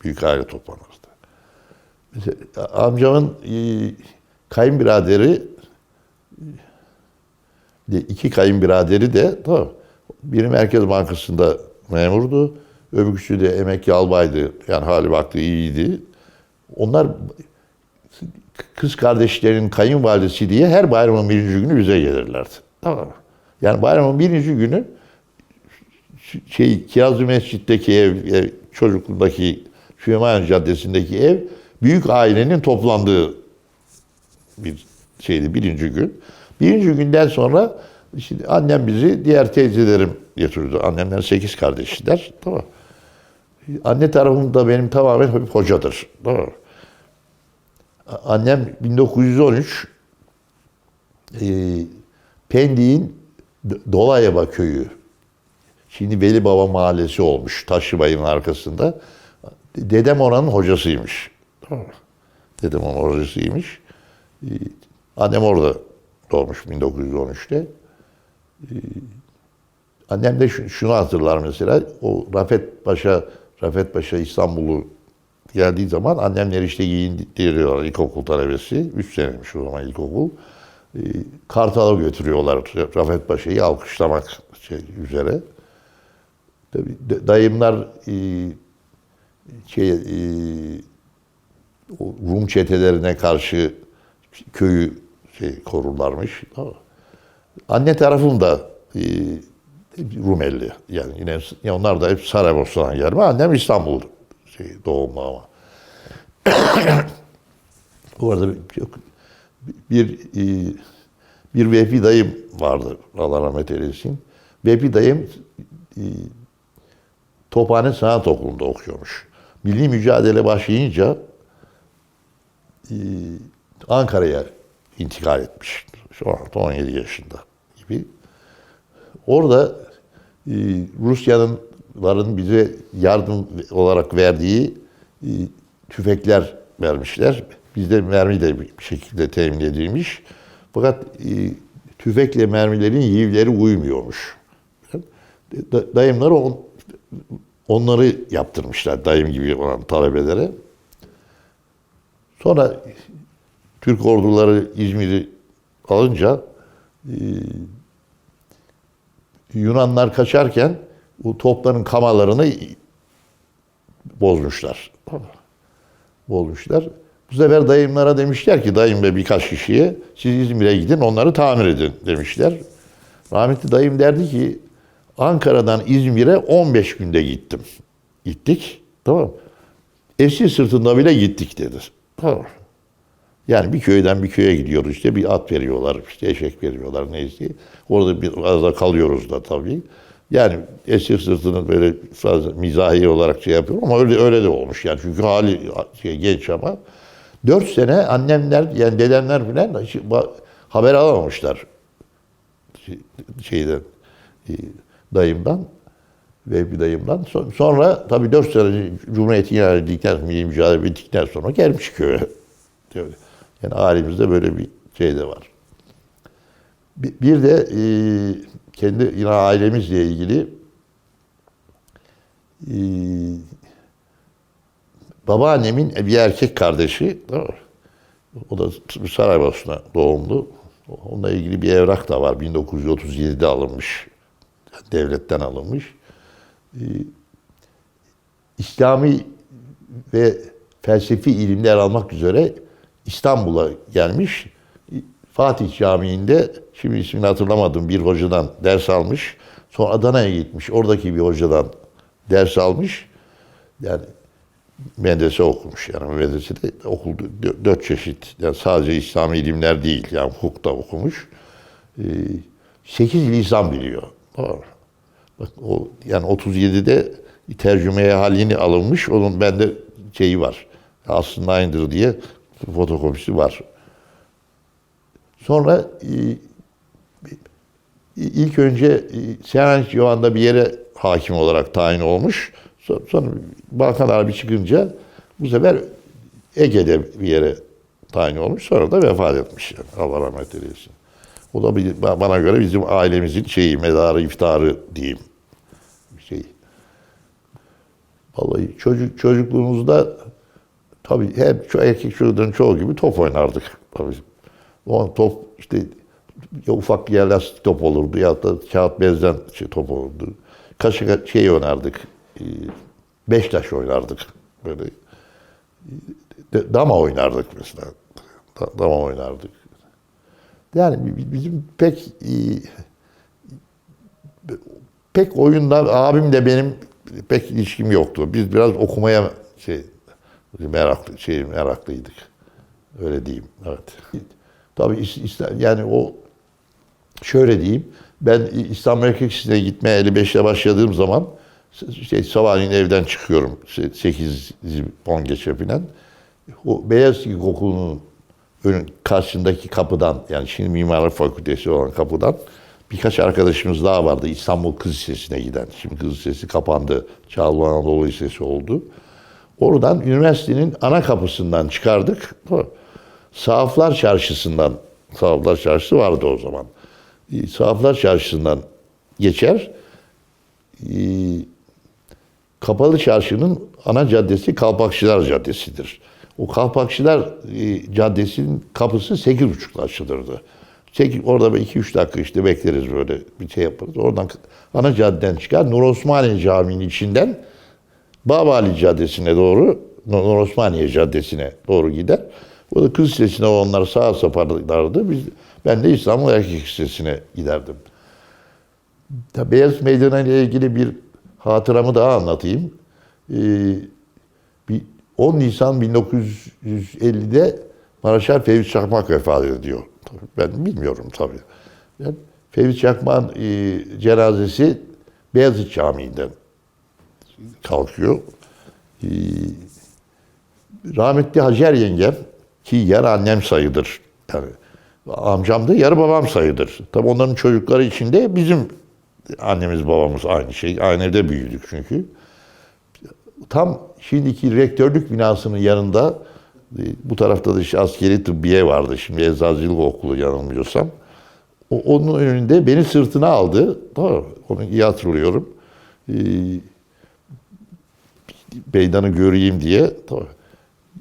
Büyük aile toplanırdı. Mesela amcamın kayınbiraderi, 2 kayınbiraderi de, tamam, biri Merkez Bankası'nda memurdu, öbürküsü de emekli albaydı. Yani hali vakti iyiydi. Onlar kız kardeşlerinin kayınvalidesi diye her bayramın 1. günü bize gelirlerdi. Tamam mı? Yani bayramın 1. günü Kirazlı Mescid'deki ev, çocukluğundaki Süleyman Caddesi'ndeki ev büyük ailenin toplandığı bir şeydi 1. gün. 1. günden sonra işte annem bizi diğer teyzelerim götürdü. Annemler 8 kardeşler. Tamam. Anne tarafım da benim tamamen hep hocadır. Tamam. Annem 1913 Pendik'in Dolayaba köyü. Şimdi Veli Baba Mahallesi olmuş. Taşlıbayır'ın arkasında. Dedem oranın hocasıymış. Tamam. Dedem onun hocasıymış. Annem orada doğmuş 1913'te. Annem de şunu hatırlar mesela. O Rafet Paşa İstanbul'u geldiği zaman annemler işte giyindiriyorlar ilkokul talebesi. 3 seneymiş o zaman ilkokul. Kartal'a götürüyorlar Rafet Paşa'yı alkışlamak üzere. Tabii dayımlar Rum çetelerine karşı köyü korurlarmış. Anne tarafım da Rumeli. Yani yine onlar da hep Saraybosna'dan gelme. Annem İstanbul doğumlu ama. Bu arada bir Vehbi dayım vardı. Allah rahmet eylesin. Vehbi dayım Tophane Sanat Okulu'nda okuyormuş. Milli mücadele başlayınca Ankara'ya intikal etmiş. Şu anda 17 yaşında gibi. Orada Rusya'nın bize yardım olarak verdiği tüfekler vermişler. Bizde mermi de bir şekilde temin edilmiş. Fakat tüfekle mermilerin yivleri uymuyormuş. Dayımlar onları yaptırmışlar, dayım gibi olan talebelere. Sonra Türk orduları İzmir'i alınca Yunanlar kaçarken bu topların kamalarını bozmuşlar. Bozmuşlar. Bu sefer dayımlara demişler ki, dayım ve birkaç kişiye, siz İzmir'e gidin onları tamir edin demişler. Rahmetli dayım derdi ki, Ankara'dan İzmir'e 15 günde gittim. Gittik. Tamam. Esir sırtında bile gittik dedi. Tamam. Yani bir köyden bir köye gidiyoruz işte, bir at veriyorlar, işte eşek veriyorlar neyse. Orada biraz da kalıyoruz da tabii. Yani esir sırtını böyle fazla mizahi olarak yapıyorum ama öyle de olmuş yani, çünkü hali genç ama 4 sene annemler yani dedemler falan haber alamamışlar dayımdan ve bir dayımdan. Sonra tabii 4 sene Cumhuriyet'i ilan edildikten sonra, milli mücadele bittikten sonra gelmiş köye. Yani ailemizde böyle bir şey de var. Bir de kendi yine ailemizle ilgili babaannemin bir erkek kardeşi, değil mi? O da Saraybosna doğumlu. Onunla ilgili bir evrak da var. 1937'de alınmış. Devletten alınmış. İslami ve felsefi ilimler almak üzere İstanbul'a gelmiş. Fatih Camii'nde, şimdi ismini hatırlamadım, bir hocadan ders almış. Sonra Adana'ya gitmiş. Oradaki bir hocadan ders almış. Yani medrese okumuş. Yani medresede okuldu. 4 çeşit. Yani sadece İslami ilimler değil. Yani hukuk da okumuş. 8 lisan biliyor. Bak o yani 37'de tercümeye halini alınmış. Onun bende şeyi var. Aslında aynıdır diye fotokopisi var. Sonra ilk önce Selanik Civan'da bir yere hakim olarak tayin olmuş. Sonra Balkan Harbi çıkınca bu sefer Ege'de bir yere tayin olmuş. Sonra da vefat etmiş. Yani. Allah rahmet eylesin. O da bana göre bizim ailemizin şeyi, medarı, iftarı diyeyim. Şey. Vallahi çocukluğumuzda tabii hep erkek çocukların çoğu gibi top oynardık. Tabii. O top işte ya ufak yerler top olurdu ya da kağıt bezden top olurdu. Kaşık oynardık. Beş taş oynardık. Böyle dama oynardık mesela. Dama oynardık. Yani bizim pek oyunlar, abimle benim pek ilişkim yoktu. Biz biraz okumaya meraklıydık. Öyle diyeyim. Evet. Tabii yani o şöyle diyeyim. Ben İstanbul Erkek Lisesi'ne gitmeye 55'te başladığım zaman sabahleyin evden çıkıyorum. 8-10 geçe falan. O Beyaz İlkokulu'nun karşısındaki kapıdan, yani şimdi Mimarlık Fakültesi olan kapıdan birkaç arkadaşımız daha vardı İstanbul Kız Lisesi'ne giden. Şimdi Kız Lisesi kapandı. Çağlı Anadolu Lisesi oldu. Oradan üniversitenin ana kapısından çıkardık. Sahaflar Çarşısı'ndan, Sahaflar Çarşısı vardı o zaman. Sahaflar Çarşısı'ndan geçer. Kapalı Çarşı'nın ana caddesi Kalpakçılar Caddesi'dir. O Kalpakçılar Caddesi'nin kapısı 8.30'da açılırdı. Orada 2-3 dakika işte bekleriz, böyle bir şey yaparız. Oradan ana caddeden çıkar. Nur Osmaniye Camii'nin içinden Babali Caddesi'ne doğru, Nur Osmaniye Caddesi'ne doğru gider. O da Kız Lisesi'ne onlar sağa saparlardı. Ben de İstanbul Erkek Lisesi'ne giderdim. Beyaz Meydanı ile ilgili bir hatıramı daha anlatayım. 10 Nisan 1950'de Maraşal Fevzi Çakmak vefat ediyor. Ben bilmiyorum tabii. Yani Fevzi Çakmak'ın cenazesi Beyazıt Camii'nden kalkıyor. Rahmetli Hacer yengem, ki yarı annem sayılır. Yani amcam da yarı babam sayılır. Tabii onların çocukları içinde bizim annemiz babamız aynı şey. Aynı evde büyüdük çünkü. Tam şimdiki rektörlük binasının yanında, bu tarafta da işte askeri tıbbiye vardı. Şimdi eczacılık okulu yanılmıyorsam. Onun önünde beni sırtına aldı. Tamam, onu iyi hatırlıyorum. Meydanı göreyim diye. Tamam.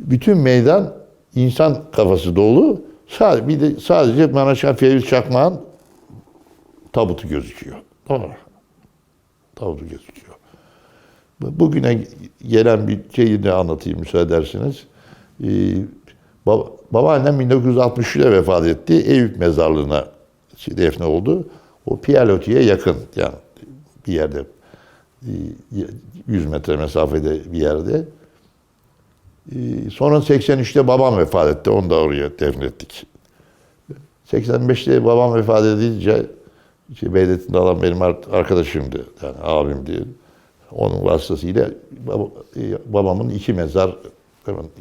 Bütün meydan insan kafası dolu. Sadece Maraşal Fevzi Çakmak'ın tabutu gözüküyor. Tamam. Tabutu gözüküyor. Bugüne gelen bir şeyi de anlatayım müsaade ederseniz. Babaannem 1963'de vefat etti. Eyüp mezarlığına defne oldu. O Pierre Loti'ye yakın, yani bir yerde 100 metre mesafede bir yerde. Sonra 83'te babam vefat etti. Onu da oraya defnettik. 85'te babam vefat edince Beylettin'de alan benim arkadaşımdı. Yani abimdi. Onun vasıtasıyla babamın 2 mezar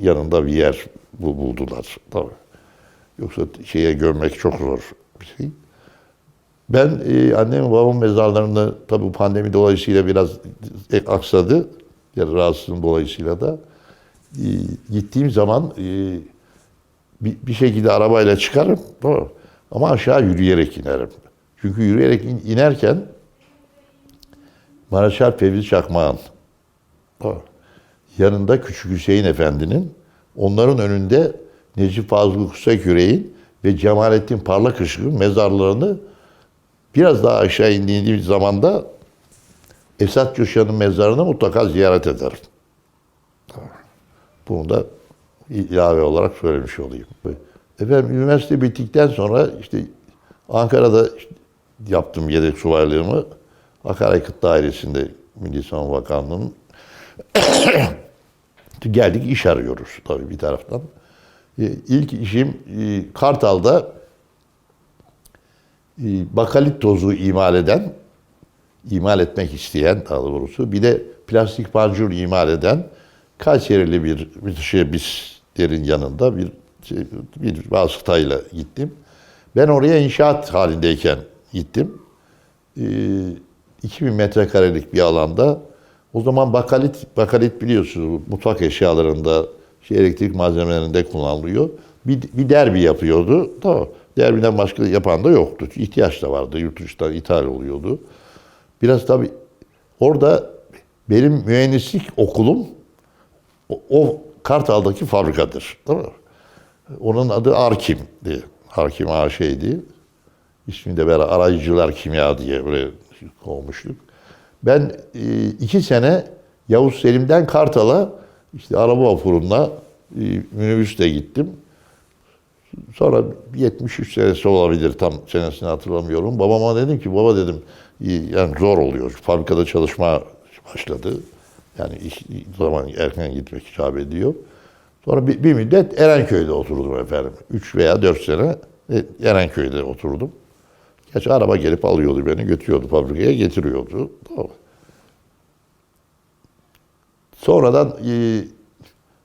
yanında bir yer buldular. Tabii. Yoksa gömmek çok zor bir şey. Ben annemin babamın mezarlarını tabii pandemi dolayısıyla biraz aksadı. Yani rahatsızlığım dolayısıyla da gittiğim zaman bir şekilde arabayla çıkarım. Ama aşağı yürüyerek inerim. Çünkü yürüyerek inerken Maraşal Fevzi Çakmak'ın yanında Küçük Hüseyin Efendi'nin, onların önünde Necip Fazıl Kısaküre'nin ve Cemalettin Parlakışık'ın mezarlarını biraz daha aşağı indiğim zaman da Esat Coşan'ın mezarını mutlaka ziyaret ederim. Bunu da ilave olarak söylemiş olayım. Efendim üniversite bittikten sonra işte Ankara'da yaptım yedek subaylığımı. Akaryakıt Dairesi'nde Milli Savunma Bakanlığı'nın geldik iş arıyoruz tabii bir taraftan. İlk işim Kartal'da bakalit tozu imal etmek isteyen daha doğrusu bir de plastik pancur imal eden Kayserili bir müteşebbislerin yanında bir vasıtayla gittim. Ben oraya inşaat halindeyken gittim. 2000 metrekarelik bir alanda. O zaman bakalit biliyorsunuz mutfak eşyalarında, elektrik malzemelerinde kullanılıyor. Bir derbi yapıyordu. Tamam. Derbiden başka yapan da yoktu. İhtiyaç da vardı. Yurt dışından ithal oluyordu. Biraz tabii orada benim mühendislik okulum o Kartal'daki fabrikadır. Değil mi? Onun adı Arkim AŞ'ydi. İsmi de böyle Arayıcılar Kimya diye böyle olmuştuk. Ben 2 sene Yavuz Selim'den Kartal'a işte araba vapuruna minibüsle gittim. Sonra 73 senesi olabilir, tam senesini hatırlamıyorum. Babama dedim ki baba dedim yani zor oluyor. Fabrikada çalışma başladı. Yani zaman erken gitmek icap ediyor. Sonra bir müddet Erenköy'de oturdum efendim. 3 veya 4 sene Erenköy'de oturdum. Gerçi araba gelip alıyordu beni, götürüyordu fabrikaya, getiriyordu. Tamam. Sonradan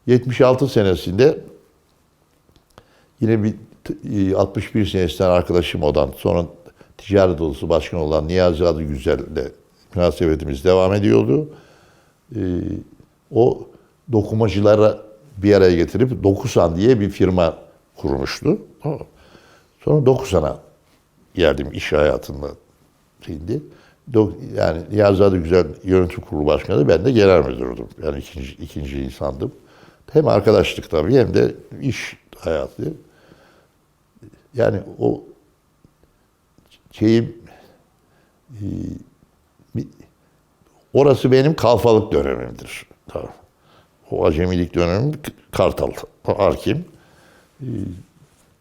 76 senesinde yine bir 61 senesinden arkadaşım olan, sonra ticaret odası başkanı olan Niyazi Adıgüzel'le münasebetimiz devam ediyordu. O dokumacılara bir araya getirip Dokusan diye bir firma kurmuştu. Sonra Dokusan'a geldim iş hayatında şimdi. Yani Niyazi Adıgüzel yönetim kurulu başkanı, ben de genel müdürdüm. Yani ikinci insandım. Hem arkadaşlık tabii hem de iş hayatı. Yani o orası benim kalfalık dönemimdir. Tabii. O acemilik dönemim Kartal, Arkim.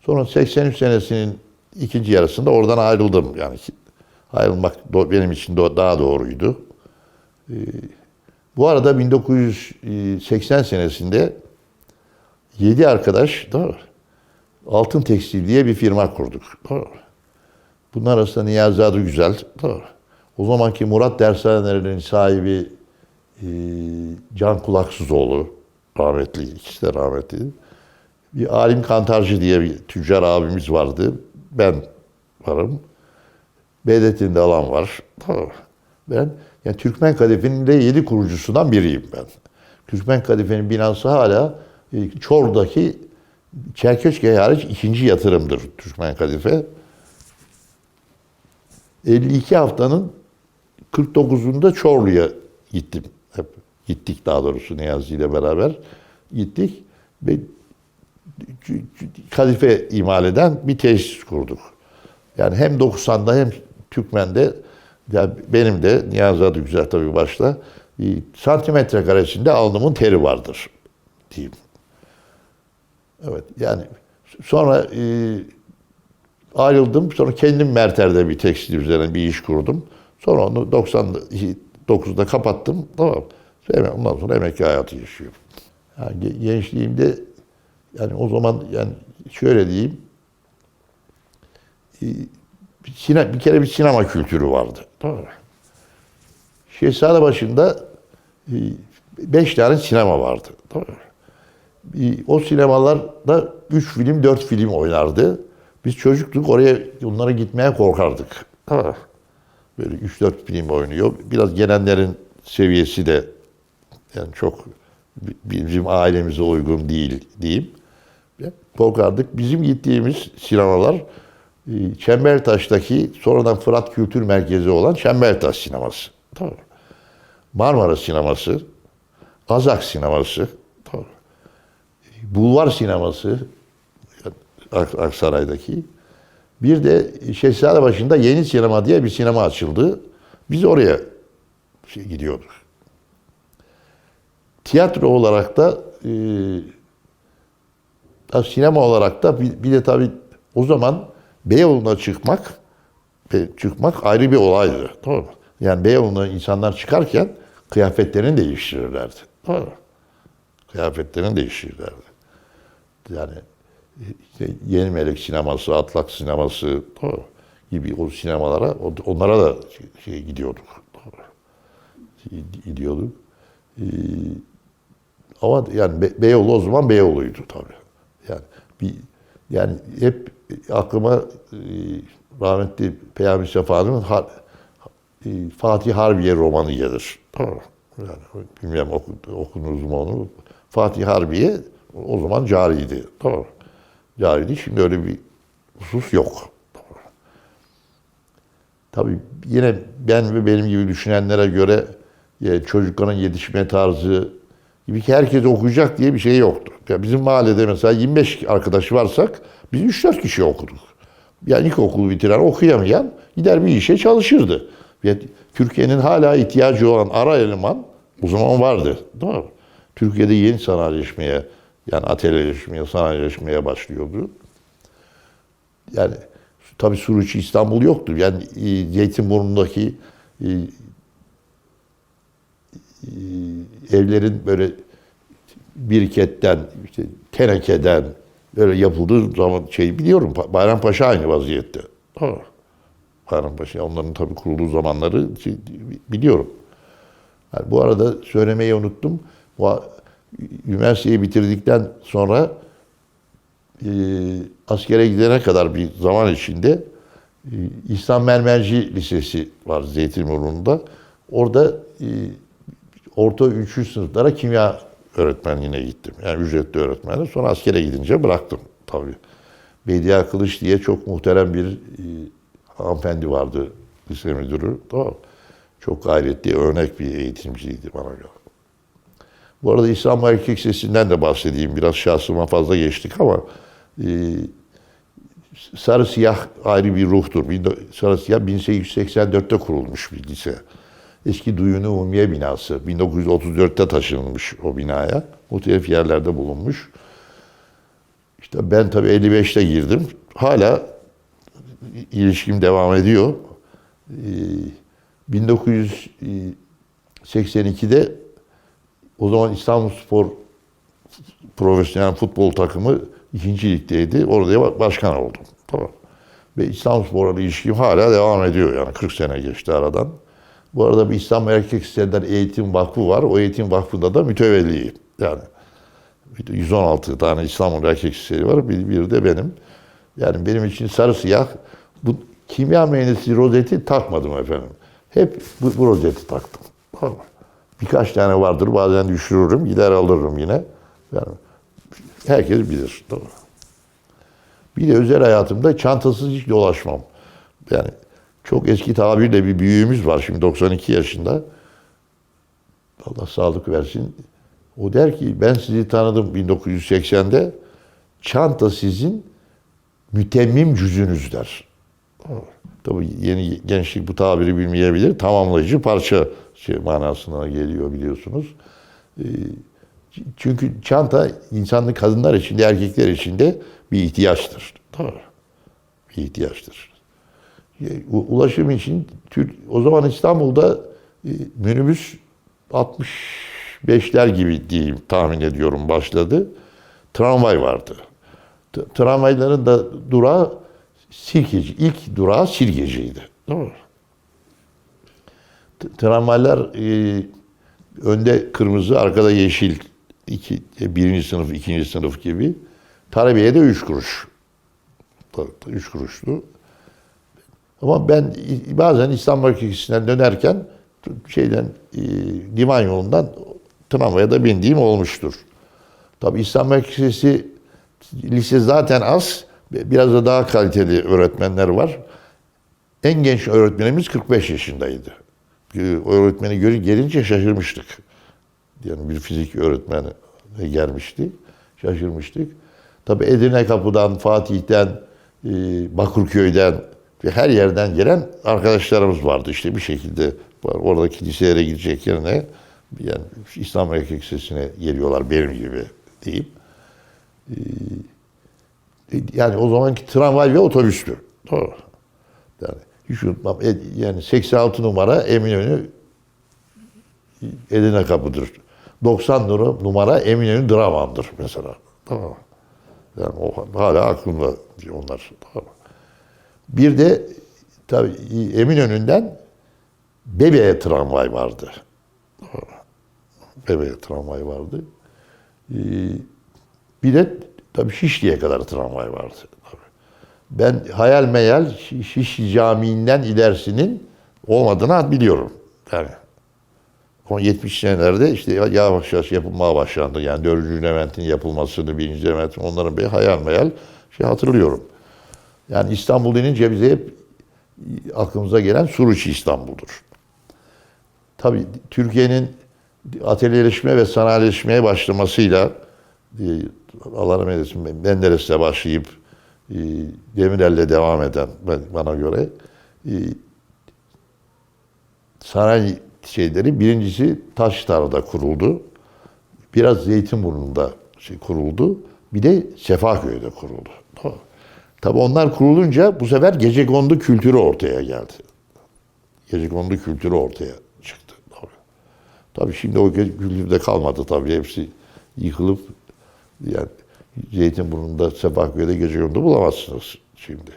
Sonra 83 senesinin ikinci yarısında oradan ayrıldım. Yani ayrılmak benim için daha doğruydu. Bu arada 1980 senesinde 7 arkadaş Altın Tekstil diye bir firma kurduk. Bunlar arasında Niyazi Adıgüzel, o zamanki Murat Dershanelerinin sahibi Can Kulaksızoğlu, rahmetli, ikisi de rahmetli. Bir Alim Kantarcı diye bir tüccar abimiz vardı. Ben varım. Bedrettin Dalan var. Ben yani Türkmen Kadife'nin de 7 kurucusundan biriyim ben. Türkmen Kadife'nin binası hala Çorlu'daki Çerkezköy hariç ikinci yatırımdır Türkmen Kadife. 52 haftanın 49'unda Çorlu'ya gittim. Gittik daha doğrusu Niyazi ile beraber gittik ve kadife imal eden bir tesis kurduk. Yani hem Dokusan'da hem Türkmen'de, yani benim de Niyazi Adıgüzel tabii başta santimetre karesinde alnımın teri vardır diyeyim. Evet yani sonra ayrıldım. Sonra kendim Merter'de bir tekstil üzerine bir iş kurdum. Sonra onu 99'da kapattım. Tamam. Ondan sonra emekli hayatı yaşıyorum. Yani gençliğimde yani o zaman yani şöyle diyeyim, bir kere bir sinema kültürü vardı. Tamam mı? Şehzadebaşı'nda 5 tane sinema vardı. Tamam mı? O sinemalarda 3 film, 4 film oynardı. Biz çocuktuk, oraya onlara gitmeye korkardık. Tamam mı? Böyle 3-4 film oynuyor. Biraz gelenlerin seviyesi de yani çok bizim ailemize uygun değil diyeyim. Korkardık. Bizim gittiğimiz sinemalar Çembertaş'taki sonradan Fırat Kültür Merkezi olan Çembertaş Sineması. Tamam. Marmara Sineması, Azak Sineması, tamam. Bulvar Sineması, Aksaray'daki. Bir de Şehzadebaşı'nda Yeni Sinema diye bir sinema açıldı. Biz oraya gidiyorduk. Tiyatro olarak da sinema olarak da bir de tabii o zaman Beyoğlu'na çıkmak ayrı bir olaydı. Tamam mı? Yani Beyoğlu'na insanlar çıkarken kıyafetlerini değiştirirlerdi. Tamam mı? Kıyafetlerini değiştirirlerdi. Yani işte Yeni Melek Sineması, Atlak Sineması tamam mı? Gibi o sinemalara, onlara da gidiyorduk. Tamam mı? Gidiyorduk. Ama yani Beyoğlu o zaman Beyoğlu'ydu tabii. Yani hep aklıma rahmetli Peyami Sefa'nın Fatih Harbiye romanı gelir. Tamam mı? Yani bilmiyorum okudunuz mu onu. Fatih Harbiye o zaman cariydi. Tamam mı? Cariydi. Şimdi öyle bir husus yok. Tabii yine ben ve benim gibi düşünenlere göre çocukların yetişme tarzı gibi ki herkes okuyacak diye bir şey yoktu. Ya bizim mahallede mesela 25 arkadaş varsak biz 3-4 kişi okuduk. Yani ilkokulu bitiren, okuyamayan gider bir işe çalışırdı. Ve Türkiye'nin hala ihtiyacı olan ara eleman o zaman vardı. Değil mi? Türkiye'de yeni sanayileşmeye, yani atölyeleşmeye, sanayileşmeye başlıyordu. Yani tabii Suruçi İstanbul yoktu. Yani Zeytinburnu'ndaki evlerin böyle biriketten, işte tenekeden böyle yapıldığı zaman biliyorum. Bayrampaşa aynı vaziyette. Bayrampaşa onların tabii kurulduğu zamanları biliyorum. Yani bu arada söylemeyi unuttum. Üniversiteyi bitirdikten sonra askere gidene kadar bir zaman içinde İhsan Mermerci Lisesi var Zeytinburnu'nda. Orada orta 3. sınıflara kimya öğretmenliğine gittim. Yani ücretli öğretmendim. Sonra askere gidince bıraktım tabii. Bediye Kılıç diye çok muhterem bir hanımefendi vardı lise müdürü. Tamam. Çok gayretli, örnek bir eğitimciydi bana göre. Bu arada İstanbul Erkek Lisesi'nden de bahsedeyim. Biraz şahsıma fazla geçtik ama Sarı Siyah ayrı bir ruhtur. Sarı Siyah 1884'te kurulmuş bir lise. Eski Duyunu Umumiye binası. 1934'te taşınılmış o binaya. Muhtelif yerlerde bulunmuş. İşte ben tabii 55'te girdim. Hala ilişkim devam ediyor. 1982'de o zaman İstanbulspor profesyonel futbol takımı 2. ligdeydi. Orada başkan oldum. Tamam. Ve İstanbulspor'la ilişkim hala devam ediyor. Yani 40 sene geçti aradan. Bu arada bir İstanbul Erkek Lisesi'nden Eğitim Vakfı var. O Eğitim Vakfı'nda da mütevelliyim. Yani 116 tane İstanbul Erkek Lisesi var. Bir de benim. Yani benim için sarı siyah. Bu kimya mühendisliği rozeti takmadım efendim. Hep bu rozeti taktım. Tamam. Birkaç tane vardır. Bazen düşürürüm. Gider alırım yine. Yani herkes bilir. Tamam. Bir de özel hayatımda çantasız hiç dolaşmam. Yani çok eski tabirle bir büyüğümüz var. Şimdi 92 yaşında. Allah sağlık versin. O der ki ben sizi tanıdım 1980'de. Çanta sizin mütemmim cüzünüz der. Tabii yeni gençlik bu tabiri bilmeyebilir. Tamamlayıcı parça manasına geliyor biliyorsunuz. Çünkü çanta insanlık kadınlar için de erkekler için de bir ihtiyaçtır. Tamam. Bir ihtiyaçtır. Ulaşım için o zaman İstanbul'da minibüs 65'ler gibi diyeyim tahmin ediyorum başladı. Tramvay vardı. Tramvayların da durağı Sirkeci. İlk durağı Sirkeci'ydi. Değil mi? Tramvaylar önde kırmızı, arkada yeşil. Birinci sınıf, ikinci sınıf gibi. Talebe'ye de 3 kuruş. 3 kuruştu. Ama ben bazen İstanbul Erkekisi'nden dönerken Divan yolundan tramvaya da bindiğim olmuştur. Tabii İstanbul Erkekisi lise zaten az. Biraz da daha kaliteli öğretmenler var. En genç öğretmenimiz 45 yaşındaydı. O öğretmeni gelince şaşırmıştık. Yani bir fizik öğretmeni gelmişti. Şaşırmıştık. Tabii Edirne Kapı'dan, Fatih'ten, Bakırköy'den ve her yerden gelen arkadaşlarımız vardı. İşte bir şekilde var. Orada kiliselere gidecek yerine yani İslam Erkek Lisesi'ne geliyorlar benim gibi deyip. Yani o zamanki tramvay ve otobüstü. Doğru. Yani hiç unutmam. Yani 86 numara Eminönü Edirne Kapı'dır. 90 numara Eminönü Draman'dır mesela. Tamam. Yani o hala aklımda onlar. Tamam. Bir de tabii Eminönü'nden Bebe'ye tramvay vardı. Bebe'ye tramvay vardı. Bir de tabii Şişli'ye kadar tramvay vardı. Ben hayal meyal Şişli Camii'nden ilerisinin olmadığını biliyorum. Yani 70 senelerde işte yavaş yavaş yapılmaya başlandı. Yani 4. Levent'in yapılmasını, 1. Levent'in onların bir hayal meyal hatırlıyorum. Yani İstanbul denince bize hep aklımıza gelen Suruçi İstanbul'dur. Tabii Türkiye'nin atölyeleşme ve sanayileşmeye başlamasıyla Allah rahmet eylesin Menderes'le başlayıp Demirel'le devam eden bana göre sanayi şeyleri birincisi Taştar'da kuruldu. Biraz Zeytinburnu'nda kuruldu. Bir de Sefaköy'de kuruldu. Tabii onlar kurulunca bu sefer gecekondu kültürü ortaya geldi. Gecekondu kültürü ortaya çıktı. Tabii şimdi o kültürde kalmadı tabii. Hepsi yıkılıp yani Zeytinburnu'nda, Sefaköy'de gecekondu bulamazsınız şimdi.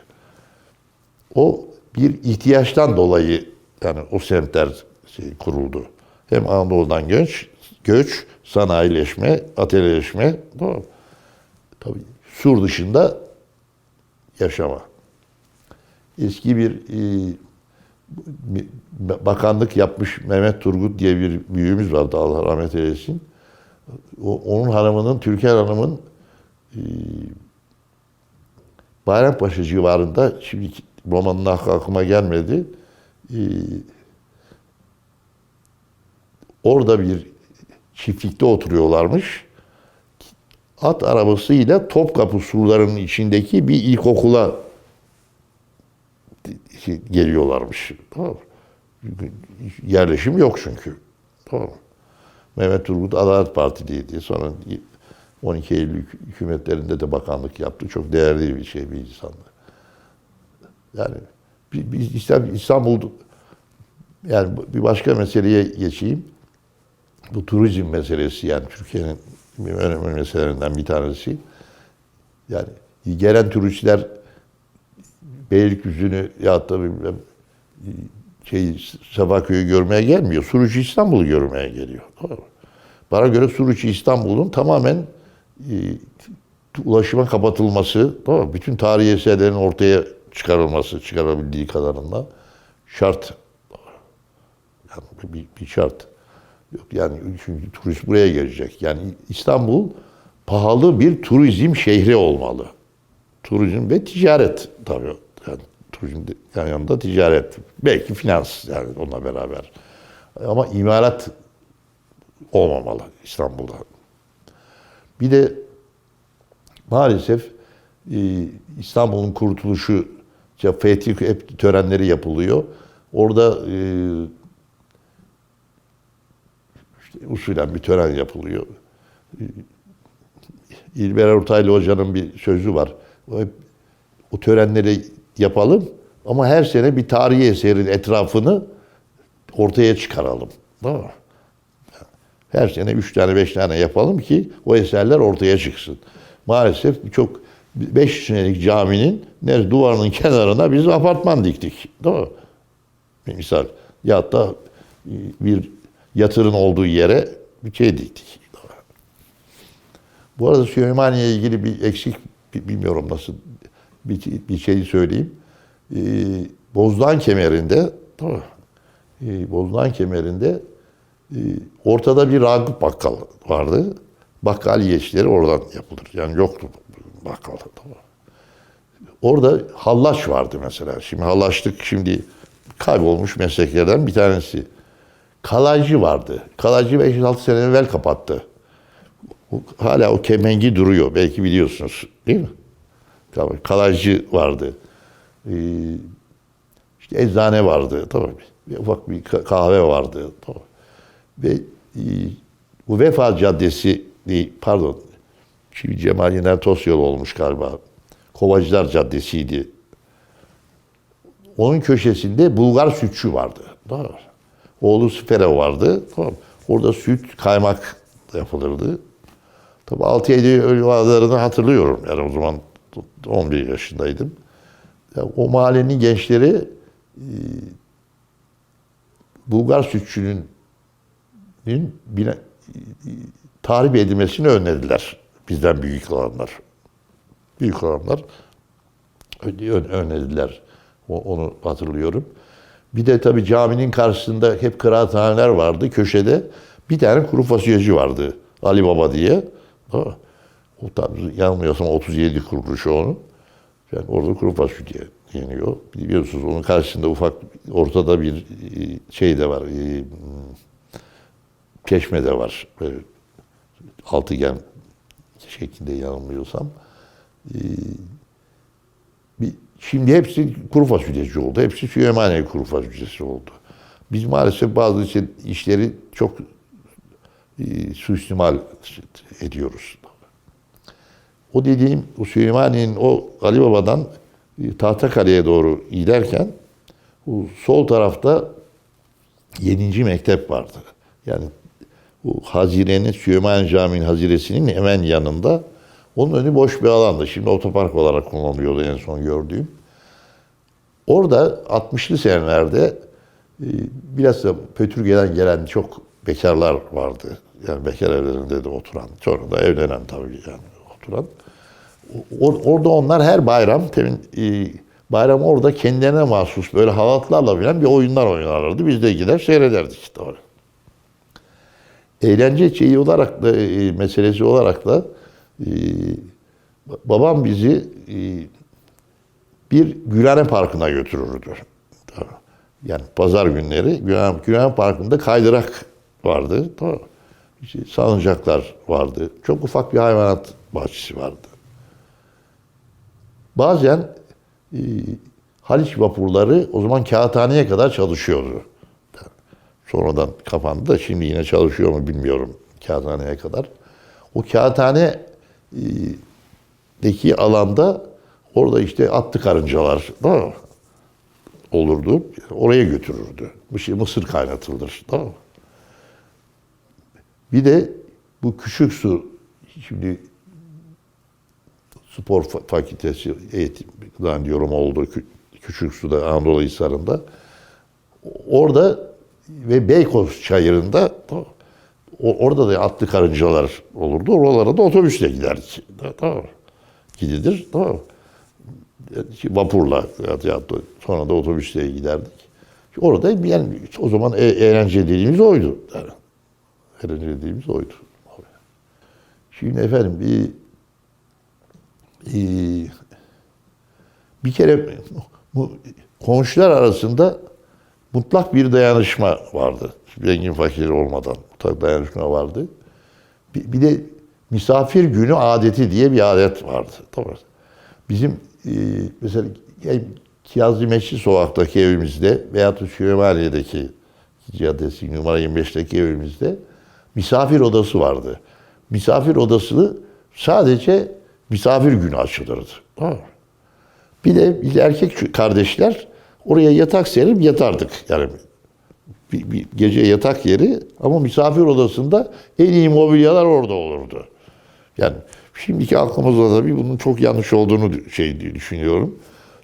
O bir ihtiyaçtan dolayı yani o semtler kuruldu. Hem Anadolu'dan göç, sanayileşme, atölyeleşme, doğru. Tabii Sur dışında yaşama. Eski bir bakanlık yapmış Mehmet Turgut diye bir büyüğümüz vardı Allah rahmet eylesin. Onun hanımının, Türker Hanım'ın Bayrampaşa civarında, şimdi romanın aklıma gelmedi. Orada bir çiftlikte oturuyorlarmış. At arabasıyla Topkapı surlarının içindeki bir ilkokula geliyorlarmış. Tamam. Yerleşim yok çünkü. Tamam. Mehmet Turgut Adalet Partiliydi. Sonra 12 Eylül hükümetlerinde de bakanlık yaptı. Çok değerli bir insandı. Yani İstanbul, yani bir başka meseleye geçeyim. Bu turizm meselesi, yani Türkiye'nin önemli meselelerinden bir tanesi. Yani gelen turistler Beylikdüzü'nü ya da bilmem Sefaköy'ü görmeye gelmiyor. Suruçi İstanbul'u görmeye geliyor. Bana göre Suruçi İstanbul'un tamamen ulaşıma kapatılması, tamam mı? Bütün tarihi eserlerin ortaya çıkarılması, çıkarabildiği kadarıyla şart. Yani bir şart. Yok yani çünkü turist buraya gelecek. Yani İstanbul pahalı bir turizm şehri olmalı. Turizm ve ticaret tabii. Yani turizm yanında ticaret. Belki finans yani onunla beraber. Ama imalat olmamalı İstanbul'da. Bir de maalesef İstanbul'un kurtuluşu, fetih hep törenleri yapılıyor. Orada usulen bir tören yapılıyor. İlber Ortaylı Hoca'nın bir sözü var. O törenleri yapalım ama her sene bir tarihi eserin etrafını ortaya çıkaralım. Değil mi? Her sene 3 tane 5 tane yapalım ki o eserler ortaya çıksın. Maalesef çok 5 senelik caminin duvarının kenarına biz apartman diktik. Değil mi? Misal. Ya da bir yatırın olduğu yere bir şey diktik. Bu arada Süleymaniye ile ilgili bir eksik, bilmiyorum nasıl bir şeyi söyleyeyim. Bozdoğan kemerinde, tamam, Bozdoğan kemerinde ortada bir Ragıp Bakkal vardı. Bakkal işleri oradan yapılır. Yani yoktu bakkal. Tamam. Orada hallaç vardı mesela. Şimdi hallaçlık şimdi kaybolmuş mesleklerden bir tanesi. Kalaycı vardı. Kalaycı 5-6 sene evvel kapattı. Hala o kemengi duruyor. Belki biliyorsunuz değil mi? Tabii, kalaycı vardı. İşte eczane vardı. Tabii. Ufak bir kahve vardı. Tabii. Ve bu Vefa Caddesi, pardon, şimdi Cemal Yener Tosyol olmuş galiba. Kovacılar Caddesi'ydi. Onun köşesinde Bulgar sütçü vardı. Tamam. Oğlu Süperov vardı. Tamam. Orada süt, kaymak yapılırdı. Tabii 6-7 yıllarını hatırlıyorum. Yani o zaman 11 yaşındaydım. Yani o mahallenin gençleri Bulgar sütçünün tahrip edilmesini önlediler. Bizden büyük olanlar. Büyük olanlar önlediler. Onu hatırlıyorum. Bir de tabii caminin karşısında hep kıraathaneler vardı. Köşede bir tane kuru fasulyeci vardı. Ali Baba diye. O tabii yanılmıyorsam 37 kuruluşu onun. Yani orada kuru fasulye yeniyor. Biliyorsunuz onun karşısında ufak ortada bir şey de var. Çeşme de var. Böyle altıgen şeklinde yanılmıyorsam. Şimdi hepsi kuru fasulyeci oldu. Hepsi Süleymaniye kuru fasulyesi oldu. Biz maalesef bazı işleri çok suistimal ediyoruz. O dediğim, o Süleymaniye'nin o Ali Baba'dan Tahtakale'ye doğru giderken sol tarafta 7. mektep vardı. Yani bu Hazire'nin, Süleymaniye Camii'nin Hazire'sinin hemen yanında. Onun önü boş bir alandı. Şimdi otopark olarak kullanılıyordu en son gördüğüm. Orada 60'lı senelerde biraz da Pötürge'den gelen çok bekarlar vardı. Yani bekar evlerinde de oturan, sonra da evlenen tabii yani oturan. Orada onlar her bayram, bayram orada kendilerine mahsus böyle halatlarla bilen bir oyunlar oynarlardı. Biz de gider seyrederdik işte orada. Eğlence şeyi olarak da, meselesi olarak da babam bizi bir Gülhane Parkı'na götürürdü. Yani pazar günleri Gülhane Parkı'nda kaydırak vardı. İşte salıncaklar vardı. Çok ufak bir hayvanat bahçesi vardı. Bazen Haliç vapurları o zaman Kağıthane'ye kadar çalışıyordu. Sonradan kapandı da şimdi yine çalışıyor mu bilmiyorum Kağıthane'ye kadar. O Kağıthane'deki alanda orada işte atlı karıncalar olurdu. Oraya götürürdü. Mısır kaynatılır. Bir de bu küçük su, şimdi spor fakültesi eğitim diyorum oldu küçük suda Anadolu Hisarı'nda. Orada ve Beykoz Çayırı'nda orada da atlı karıncalar olurdu. Oralara da otobüsle giderdik. Gidilir. Vapurla sonra da otobüsle giderdik. Orada yani o zaman eğlence dediğimiz oydu. Yani, eğlence dediğimiz oydu. Şimdi efendim bir kere komşular arasında mutlak bir dayanışma vardı. Zengin fakir olmadan mutlak dayanışma vardı. Bir de misafir günü adeti diye bir adet vardı. Tamam. Bizim mesela Kirazlı Meşri Sokak'taki evimizde veyahut da Süleymaniye'deki caddesi numara 25'teki evimizde misafir odası vardı. Misafir odası sadece misafir günü açılırdı. Tamam. Bir de biz erkek kardeşler oraya yatak serip yatardık. Yani bir gece yatak yeri ama misafir odasında en iyi mobilyalar orada olurdu. Yani şimdiki aklımızda tabii bunun çok yanlış olduğunu düşünüyorum.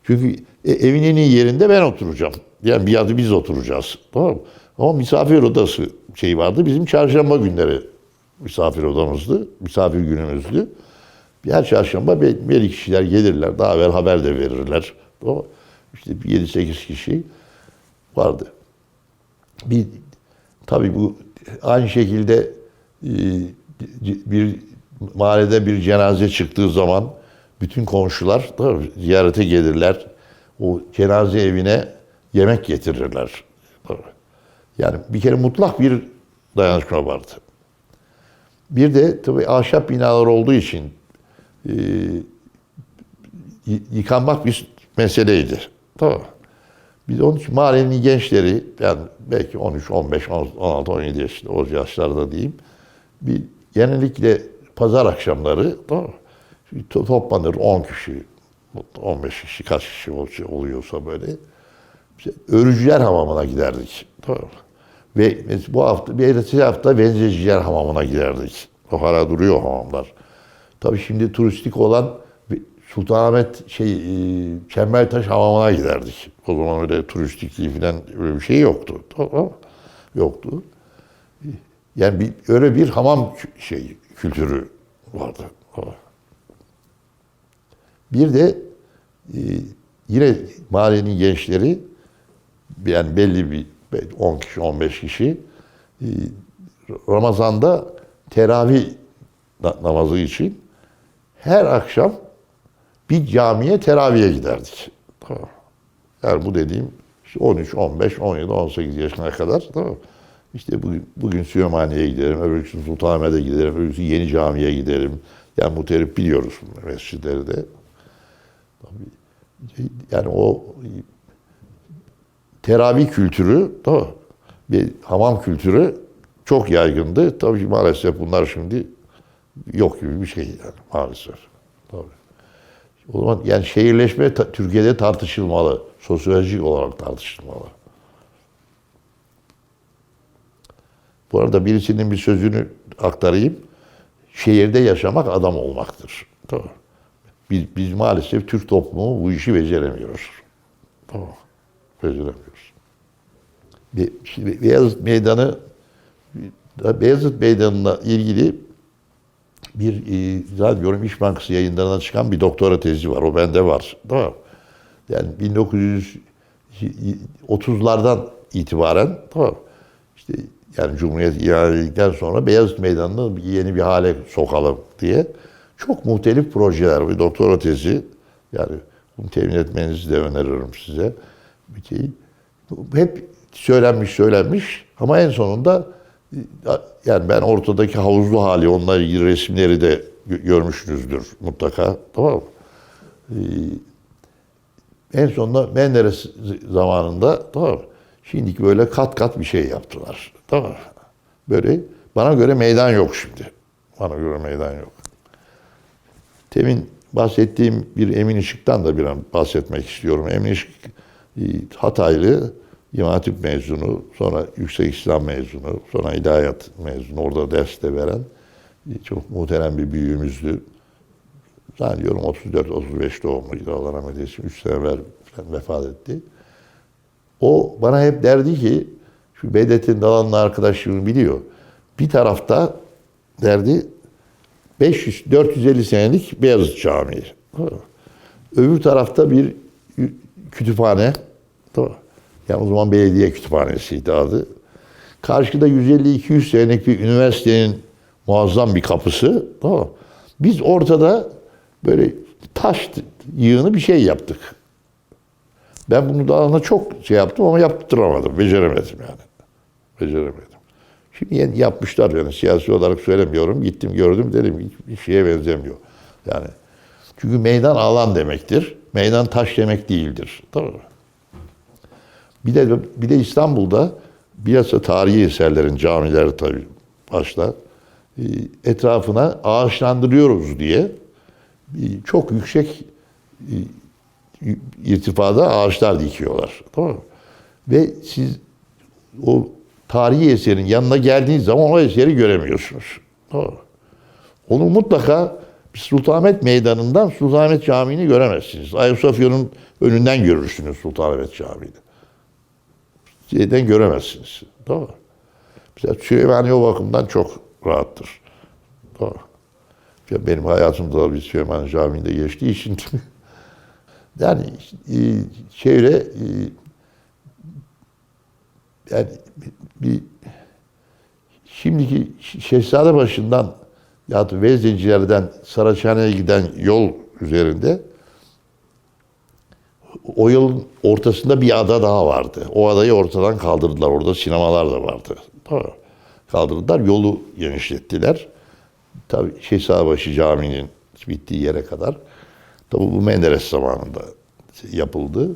Çünkü evin en iyi yerinde ben oturacağım. Yani bir adı biz oturacağız. Tamam mı? Ama misafir odası vardı. Bizim çarşamba günleri misafir odamızdı. Misafir günümüzdü. Her çarşamba belli kişiler gelirler. Daha evvel haber de verirler. Tamam. İşte 7-8 kişi vardı. Tabii bu aynı şekilde bir mahallede bir cenaze çıktığı zaman Bütün komşular da ziyarete gelirler. O cenaze evine yemek getirirler. Yani bir kere mutlak bir dayanışma vardı. Bir de tabii ahşap binalar olduğu için yıkanmak bir meseleydi. Tamam. Biz onun için mahallenin gençleri, yani belki 13, 15, 16, 17 yaşında, o yaşlarda diyeyim, bir genellikle pazar akşamları, tamam mı? Toplanır 10 kişi, 15 kişi, kaç kişi oluyorsa böyle. İşte Örücüler Hamamı'na giderdik. Tamam mı? Ve bu hafta, bir ertesi hafta Benzeciler Hamamı'na giderdik. O hala duruyor hamamlar. Tabii şimdi turistik olan Sultanahmet Çembertaş Hamamı'na giderdik. O zaman öyle turistikliği falan öyle bir şey yoktu. Tamam. Yoktu. Yani öyle bir hamam kültürü vardı. Bir de yine mahallenin gençleri, yani belli bir 10 kişi, 15 kişi Ramazan'da teravih namazı için her akşam bir camiye teravihe giderdik. Tamam. Yani bu dediğim işte 13, 15, 17, 18 yaşına kadar. Tamam. İşte bugün Süleymaniye'ye giderim, öbür gün Sultanahmet'e giderim, öbür gün Yeni Cami'ye giderim. Yani muhtelif biliyoruz mescidleri de. Yani o teravih kültürü, tamam, bir hamam kültürü çok yaygındı. Tabii maalesef bunlar şimdi yok gibi bir şey yani maalesef. Tabii. O zaman yani şehirleşme Türkiye'de tartışılmalı. Sosyolojik olarak tartışılmalı. Bu arada birisinin bir sözünü aktarayım. Şehirde yaşamak adam olmaktır. Tamam. Biz maalesef Türk toplumu bu işi beceremiyoruz. Tamam. Beceremiyoruz. Beyazıt Meydanı'na ilgili bir zannediyorum İş Bankası yayınlarından çıkan bir doktora tezi var. O bende var. Tamam. Yani 1930'lardan itibaren, tamam. İşte yani Cumhuriyet ilan edildikten sonra Beyazıt Meydanı'nı yeni bir hale sokalım diye çok muhtelif projeler, bir doktora tezi, yani bunu temin etmenizi de öneririm size. Hep söylenmiş ama en sonunda yani ben ortadaki havuzlu hali, onunla ilgili resimleri de görmüşsünüzdür mutlaka, tamam mı? En sonunda Menderes zamanında, tamam mı? Şimdiki böyle kat kat bir şey yaptılar, tamam mı? Böyle bana göre meydan yok şimdi. Bana göre meydan yok. Temin bahsettiğim bir Emin Işık'tan da bir an bahsetmek istiyorum. Emin Işık Hataylı, İmam Hatip mezunu, sonra Yüksek İslam mezunu, sonra İlahiyat mezunu, orada ders de veren çok muhterem bir büyüğümüzdü. Zannediyorum 34-35 doğumluydu, Allah rahmet eylesin. 3 sene evvel vefat etti. O bana hep derdi ki, şu Bedrettin Dalan'la arkadaşlığını biliyor. Bir tarafta derdi 450 senelik Beyazıt Camii. Öbür tarafta bir kütüphane. Yani o zaman belediye kütüphanesiydi adı. Karşıda 150-200 senelik bir üniversitenin muazzam bir kapısı. Biz ortada böyle taş yığını bir şey yaptık. Ben bunu daha çok yaptım ama yaptıramadım, beceremedim yani. Beceremedim. Şimdi yeni yapmışlar, yani siyasi olarak söylemiyorum. Gittim gördüm, dedim hiçbir şeye benzemiyor. Yani çünkü meydan alan demektir. Meydan taş demek değildir. Tamam mı? Bir de İstanbul'da bilhassa tarihi eserlerin camileri tabii başta etrafına ağaçlandırıyoruz diye çok yüksek irtifada ağaçlar dikiyorlar. Tamam mı? Ve siz o tarihi eserin yanına geldiğiniz zaman o eseri göremiyorsunuz. Tamam mı? Onu mutlaka Sultanahmet Meydanı'ndan Sultanahmet Camii'ni göremezsiniz. Ayasofya'nın önünden görürsünüz Sultanahmet Camii'ni. Şeyden göremezsiniz. Tamam mı? Mesela Süleymaniye o bakımdan çok rahattır. Tamam mı? Benim hayatımda da bir Süleymaniye Camii'nde geçtiği için yani yani şimdiki Şehzadebaşı'ndan ya da Vezneciler'den Saraçhane'ye giden yol üzerinde. O yılın ortasında bir ada daha vardı. O adayı ortadan kaldırdılar. Orada sinemalar da vardı. Tamam. Kaldırdılar. Yolu genişlettiler. Tabii Şehzadebaşı Camii'nin bittiği yere kadar. Tabii bu Menderes zamanında yapıldı.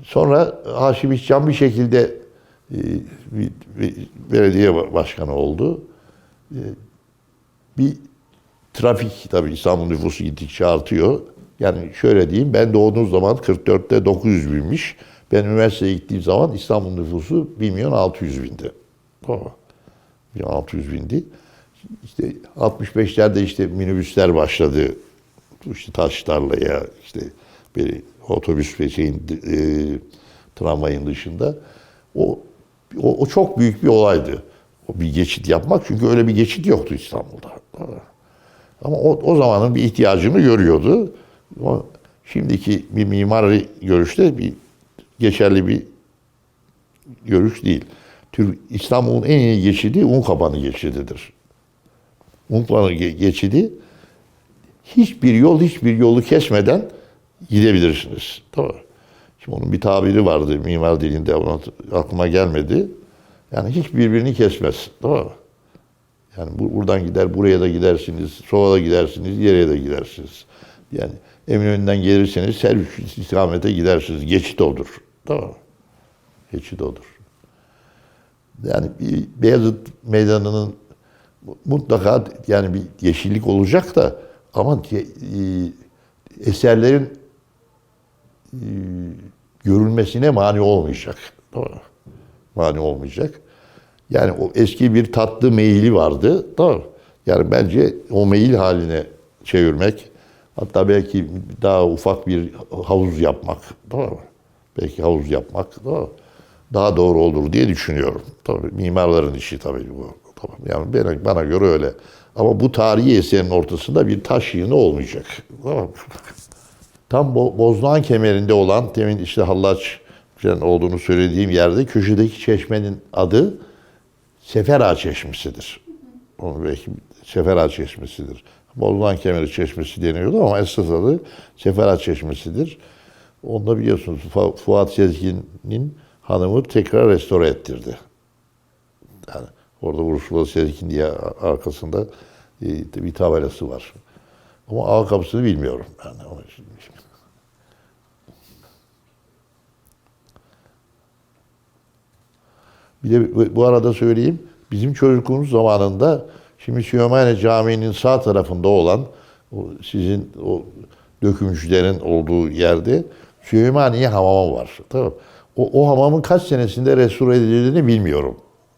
Sonra Haşim İşcan bir şekilde bir belediye başkanı oldu. Bir trafik, tabii İstanbul nüfusu gittikçe artıyor. Yani şöyle diyeyim, ben doğduğum zaman 44'te 900 binmiş. Ben üniversiteye gittiğim zaman İstanbul nüfusu 1.600.000'di. Tamam. 1.600 bindi. İşte 65'lerde işte minibüsler başladı. İşte Taştarla'ya, işte bir otobüs ve tramvayın dışında. O çok büyük bir olaydı. O bir geçit yapmak, çünkü öyle bir geçit yoktu İstanbul'da. Ama o zamanın bir ihtiyacını görüyordu. Ama şimdiki bir mimari görüşte geçerli bir görüş değil. İstanbul'un en iyi geçidi Unkapanı geçididir. Unkapanı geçidi hiçbir yolu kesmeden gidebilirsiniz. Tamam. Şimdi onun bir tabiri vardı mimar dilinde, ona aklıma gelmedi. Yani hiç birbirini kesmez. Tamam mı? Yani buradan gider, buraya da gidersiniz, sola da gidersiniz, yere de gidersiniz. Yani Eminönü'nden gelirseniz her üç istikamete gidersiniz. Geçit odur. Tamam mı? Geçit odur. Yani Beyazıt Meydanı'nın mutlaka yani bir yeşillik olacak da, ama eserlerin görülmesine mani olmayacak. Tamam mı? Mani olmayacak. Yani o eski bir tatlı meyili vardı. Tamam. Yani bence o meyil haline çevirmek, hatta belki daha ufak bir havuz yapmak, tamam mı? Belki havuz yapmak, tamam, daha doğru olur diye düşünüyorum. Tabii mimarların işi tabii bu. Tamam. Yani bana göre öyle. Ama bu tarihi eserin ortasında bir taş yığını olmayacak. Tamam. Tam Bozdoğan kemerinde olan, demin işte Hallaç olduğunu söylediğim yerde köşedeki çeşmenin adı Sefera Çeşmesi'dir. Onu belki Sefera Çeşmesi'dir. Bozdoğan Kemeri Çeşmesi deniyordu ama esas adı Sefera Çeşmesi'dir. Onu da biliyorsunuz, Fuat Sezgin'in hanımı tekrar restore ettirdi. Yani orada Uruşmalı Sezgin diye arkasında bir tabelası var. Ama ağa kapısını bilmiyorum. Yani bir de bu arada söyleyeyim, bizim çocukluğumuz zamanında, şimdi Süleymaniye Camii'nin sağ tarafında olan, sizin o dökümcülerin olduğu yerde Süleymaniye Hamamı var. Tamam. O hamamın kaç senesinde restore edildiğini bilmiyorum.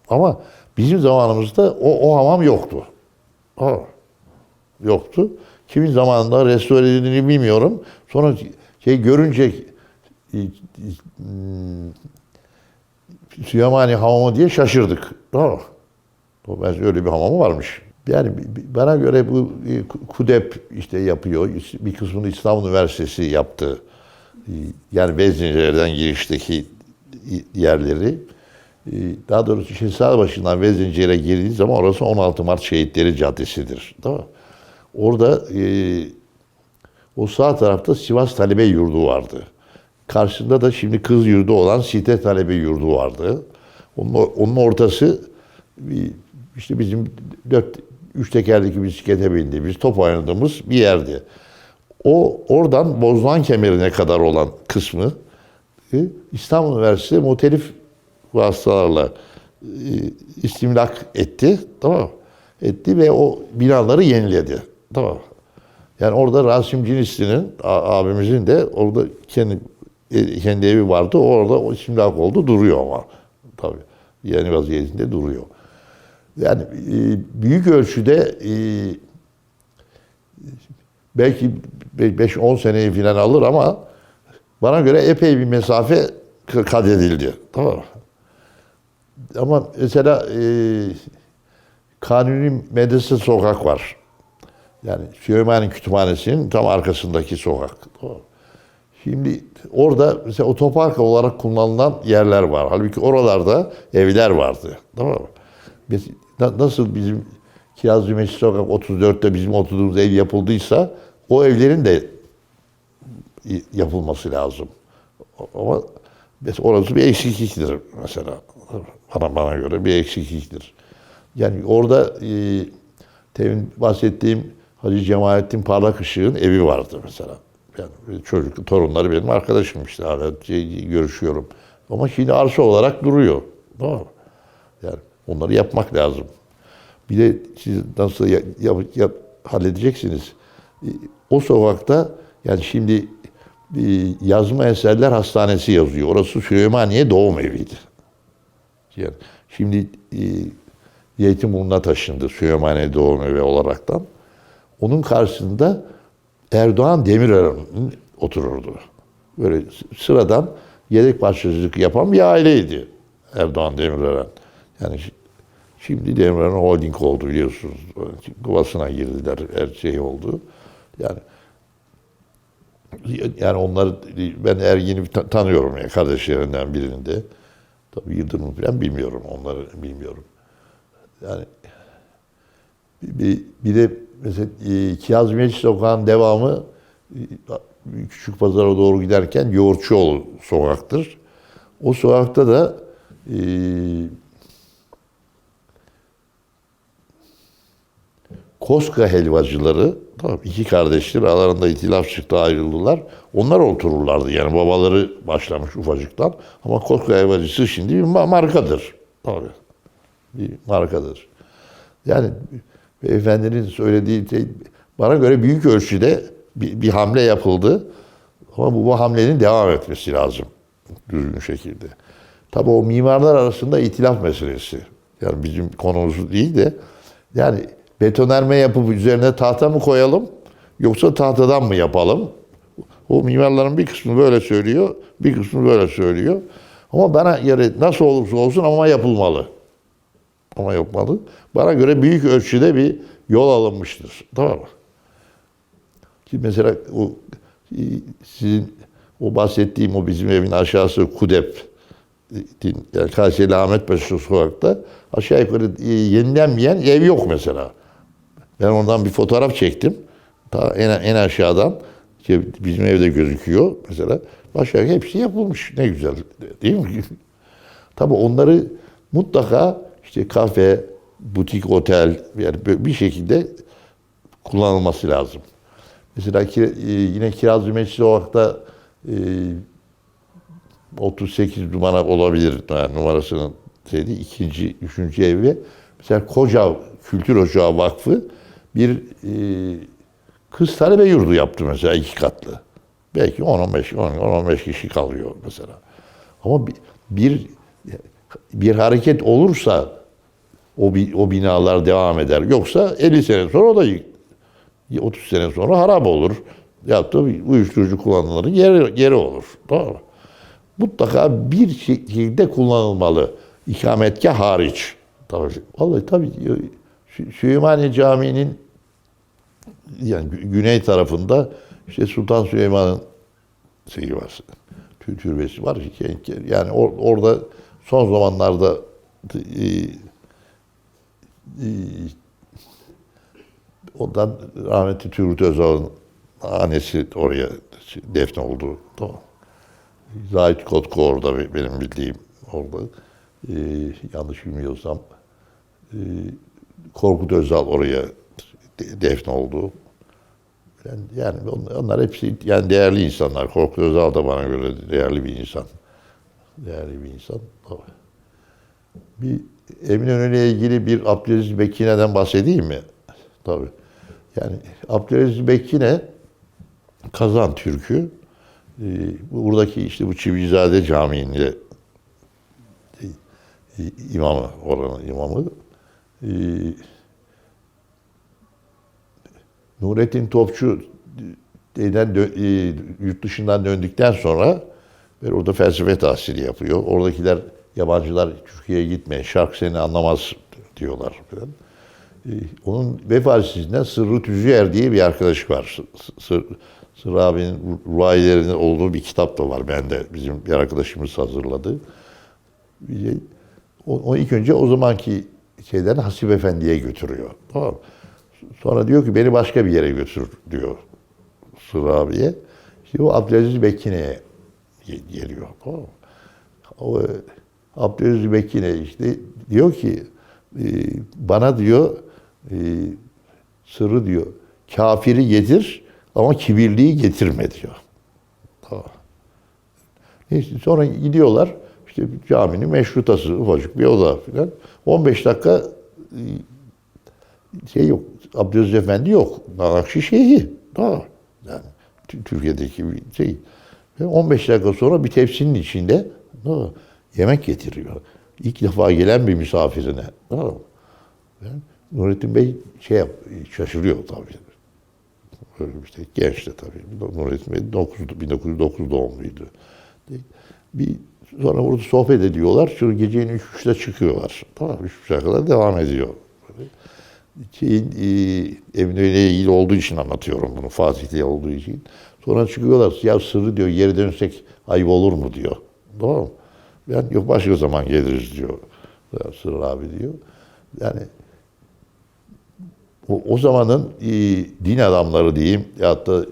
Ama bizim zamanımızda o hamam yoktu. Yoktu. Kimin zamanında restore edildiğini bilmiyorum. Sonra görünce Süleymaniye Hamamı diye şaşırdık. Tamam. Ben öyle bir hamamı varmış. Yani bana göre bu KUDEP işte yapıyor. Bir kısmını İstanbul Üniversitesi yaptı. Yani Veznencilerden girişteki yerleri. Daha doğrusu Şehzadebaşı'ndan Veznencilere girdiği zaman orası 16 Mart Şehitleri Caddesi'dir. Tamam. Orada o sağ tarafta Sivas Talebe Yurdu vardı. Karşısında da şimdi kız yurdu olan Site Talebe Yurdu vardı. Onun ortası işte bizim 3 tekerlekli bisiklete bindiğimiz, top oynadığımız bir yerdi. Oradan Bozdoğan Kemeri'ne kadar olan kısmı İstanbul Üniversitesi muhtelif vasıtalarla istimlak etti. Tamam. Etti ve o binaları yeniledi. Tamam. Yani orada Rasim Cinisli'nin, abimizin de orada kendi evi vardı. Orada o istimlak oldu, duruyor ama. Tabii. Yeni vaziyetinde duruyor. Yani büyük ölçüde belki 5-10 seneyi falan alır ama bana göre epey bir mesafe kat edildi. Tamam mı? Ama mesela Kanuni Medrese Sokak var. Yani Süleymaniye Kütüphanesi'nin tam arkasındaki sokak. Tamam. Şimdi orada mesela otopark olarak kullanılan yerler var. Halbuki oralarda evler vardı. Tamam mı? Nasıl bizim Kirazlı Mescid Sokak 34'te bizim oturduğumuz ev yapıldıysa, o evlerin de yapılması lazım. Ama mesela orası bir eksikliktir mesela. Bana göre bir eksikliktir. Yani orada temin bahsettiğim Hacı Cemalettin Parlakışık'ın evi vardı mesela. Yani çocuk, torunları benim arkadaşım işte hala görüşüyorum. Ama şimdi arsa olarak duruyor. Tamam mı? Yani onları yapmak lazım. Bir de siz nasıl halledeceksiniz? O sokakta yani şimdi Yazma Eserler Hastanesi yazıyor. Orası Süleymaniye doğum eviydi. Yani şimdi Zeytinburnu'na taşındı Süleymaniye doğum evi olaraktan. Onun karşısında Erdoğan Demirören otururdu. Böyle sıradan yedek başçılık yapan bir aileydi Erdoğan Demirören. Yani şimdi Demirören Holding oldu biliyorsunuz. Kovasına girdiler, her şey oldu. Yani onları ben Ergin'i tanıyorum ya kardeşlerinden birinde. Tabii Yıldırım falan bilmiyorum, onları bilmiyorum. Yani bir de mesela Kazım Sokağı'nın devamı Küçük Pazar'a doğru giderken Yoğurtçuoğlu sokaktır. O sokakta da Koska helvacıları, tamam, iki kardeşler aralarında itilaf çıktı, ayrıldılar. Onlar otururlardı yani babaları başlamış ufacıktan. Ama Koska helvacısı şimdi bir markadır. Tabii. Bir markadır. Yani beyefendinin söylediği şey, bana göre büyük ölçüde bir hamle yapıldı. Ama bu hamlenin devam etmesi lazım. Düzgün şekilde. Tabii o mimarlar arasında itilaf meselesi. Yani bizim konumuz değil de yani betonarme yapıp üzerine tahta mı koyalım yoksa tahtadan mı yapalım? O mimarların bir kısmı böyle söylüyor, bir kısmı böyle söylüyor. Ama bana göre nasıl olursa olsun ama yapılmalı. Ama yapmalı. Bana göre büyük ölçüde bir yol alınmıştır. Tamam mı? Şimdi mesela o sizin o bahsettiğim o bizim evin aşağısı Kudep, yani Kayseri Ahmet Paşa sokakta aşağı yukarı yenilenmeyen ev yok mesela. Ben ondan bir fotoğraf çektim. Ta en aşağıdan işte bizim evde gözüküyor mesela. Aşağı hepsi yapılmış. Ne güzel değil mi? Tabii onları mutlaka işte kafe, butik, otel yani bir şekilde kullanılması lazım. Mesela yine Kirazlı Meclis Sokak'ta 38 numara olabilir yani numarasının şeydi, ikinci, üçüncü evi. Mesela Koca Kültür Ocağı Vakfı bir kız talebe yurdu yaptı mesela 2 katlı. Belki 10-15 kişi kalıyor mesela. Ama bir hareket olursa o binalar devam eder. Yoksa 50 sene sonra o da 30 sene sonra harap olur. Ya da uyuşturucu kullananların yeri olur. Tamam mı? Mutlaka bir şekilde kullanılmalı. İkametgah hariç. Tabii. Vallahi tabii Süleymaniye Camii'nin yani güney tarafında işte Sultan Süleyman'ın şeyi var. Türbesi var. Yani orada son zamanlarda ondan rahmetli Turgut Özal'ın annesi oraya defnoldu. Tamam. Zahit Kotku orada benim bildiğim orada. Yanlış bilmiyorsam Korkut Özal oraya defnoldu. Yani onlar hepsi yani değerli insanlar. Korkut Özal da bana göre değerli bir insan. Değerli bir insan. Tabii. Bir Eminönü'yle ilgili bir Abdülaziz Bekkine'den bahsedeyim mi? Tabii. Yani Abdülaziz Bekkine Kazan Türk'ü. Buradaki işte bu Çivicizade Camii'nde imamı, oranın imamı. Nurettin Topçu yurt dışından döndükten sonra orada felsefe tahsili yapıyor. Oradakiler yabancılar Türkiye'ye gitmeyin, şark seni anlamaz diyorlar falan. Onun vefasizliğinden Sırrı Tüzüyer diye bir arkadaş var. Sırrı abinin ruhailerinin olduğu bir kitap da var bende. Bizim bir arkadaşımız hazırladı. O ilk önce o zamanki şeyden Hasip Efendi'ye götürüyor. Tamam. Sonra diyor ki beni başka bir yere götür diyor. Sırrı abiye. İşte o Abdülaziz Bekkine'ye geliyor. Tamam mı? O Abdülaziz Bekkine işte diyor ki bana diyor Sırrı diyor kafiri getir ama kibirliği getirme diyor. Tamam. Neyse, sonra gidiyorlar işte caminin meşrutası ufacık bir oda filan. 15 dakika şey yok. Abdülaziz Efendi yok. Nakşi Şeyhi. Tamam. Yani Türkiye'deki bir şey. Ve 15 dakika sonra bir tepsinin içinde yemek getiriyor. İlk defa gelen bir misafirine. Nurettin Bey şaşırıyor tabii. Böyle işte genç de tabii. Nurettin Bey 1909 doğumluydu. Sonra burada sohbet ediyorlar. Sonra gecenin 3'te çıkıyorlar. Tamam, 3'e kadar devam ediyor. Eminönü'yle ilgili olduğu için anlatıyorum bunu. Fatih'te olduğu için. Sonra çıkıyorlar. Ya Sırrı diyor geri dönsek ayıp olur mu diyor. Tamam mı? Ben yok başka zaman geliriz diyor. Sırrı abi diyor. Yani o zamanın din adamları diyeyim ya da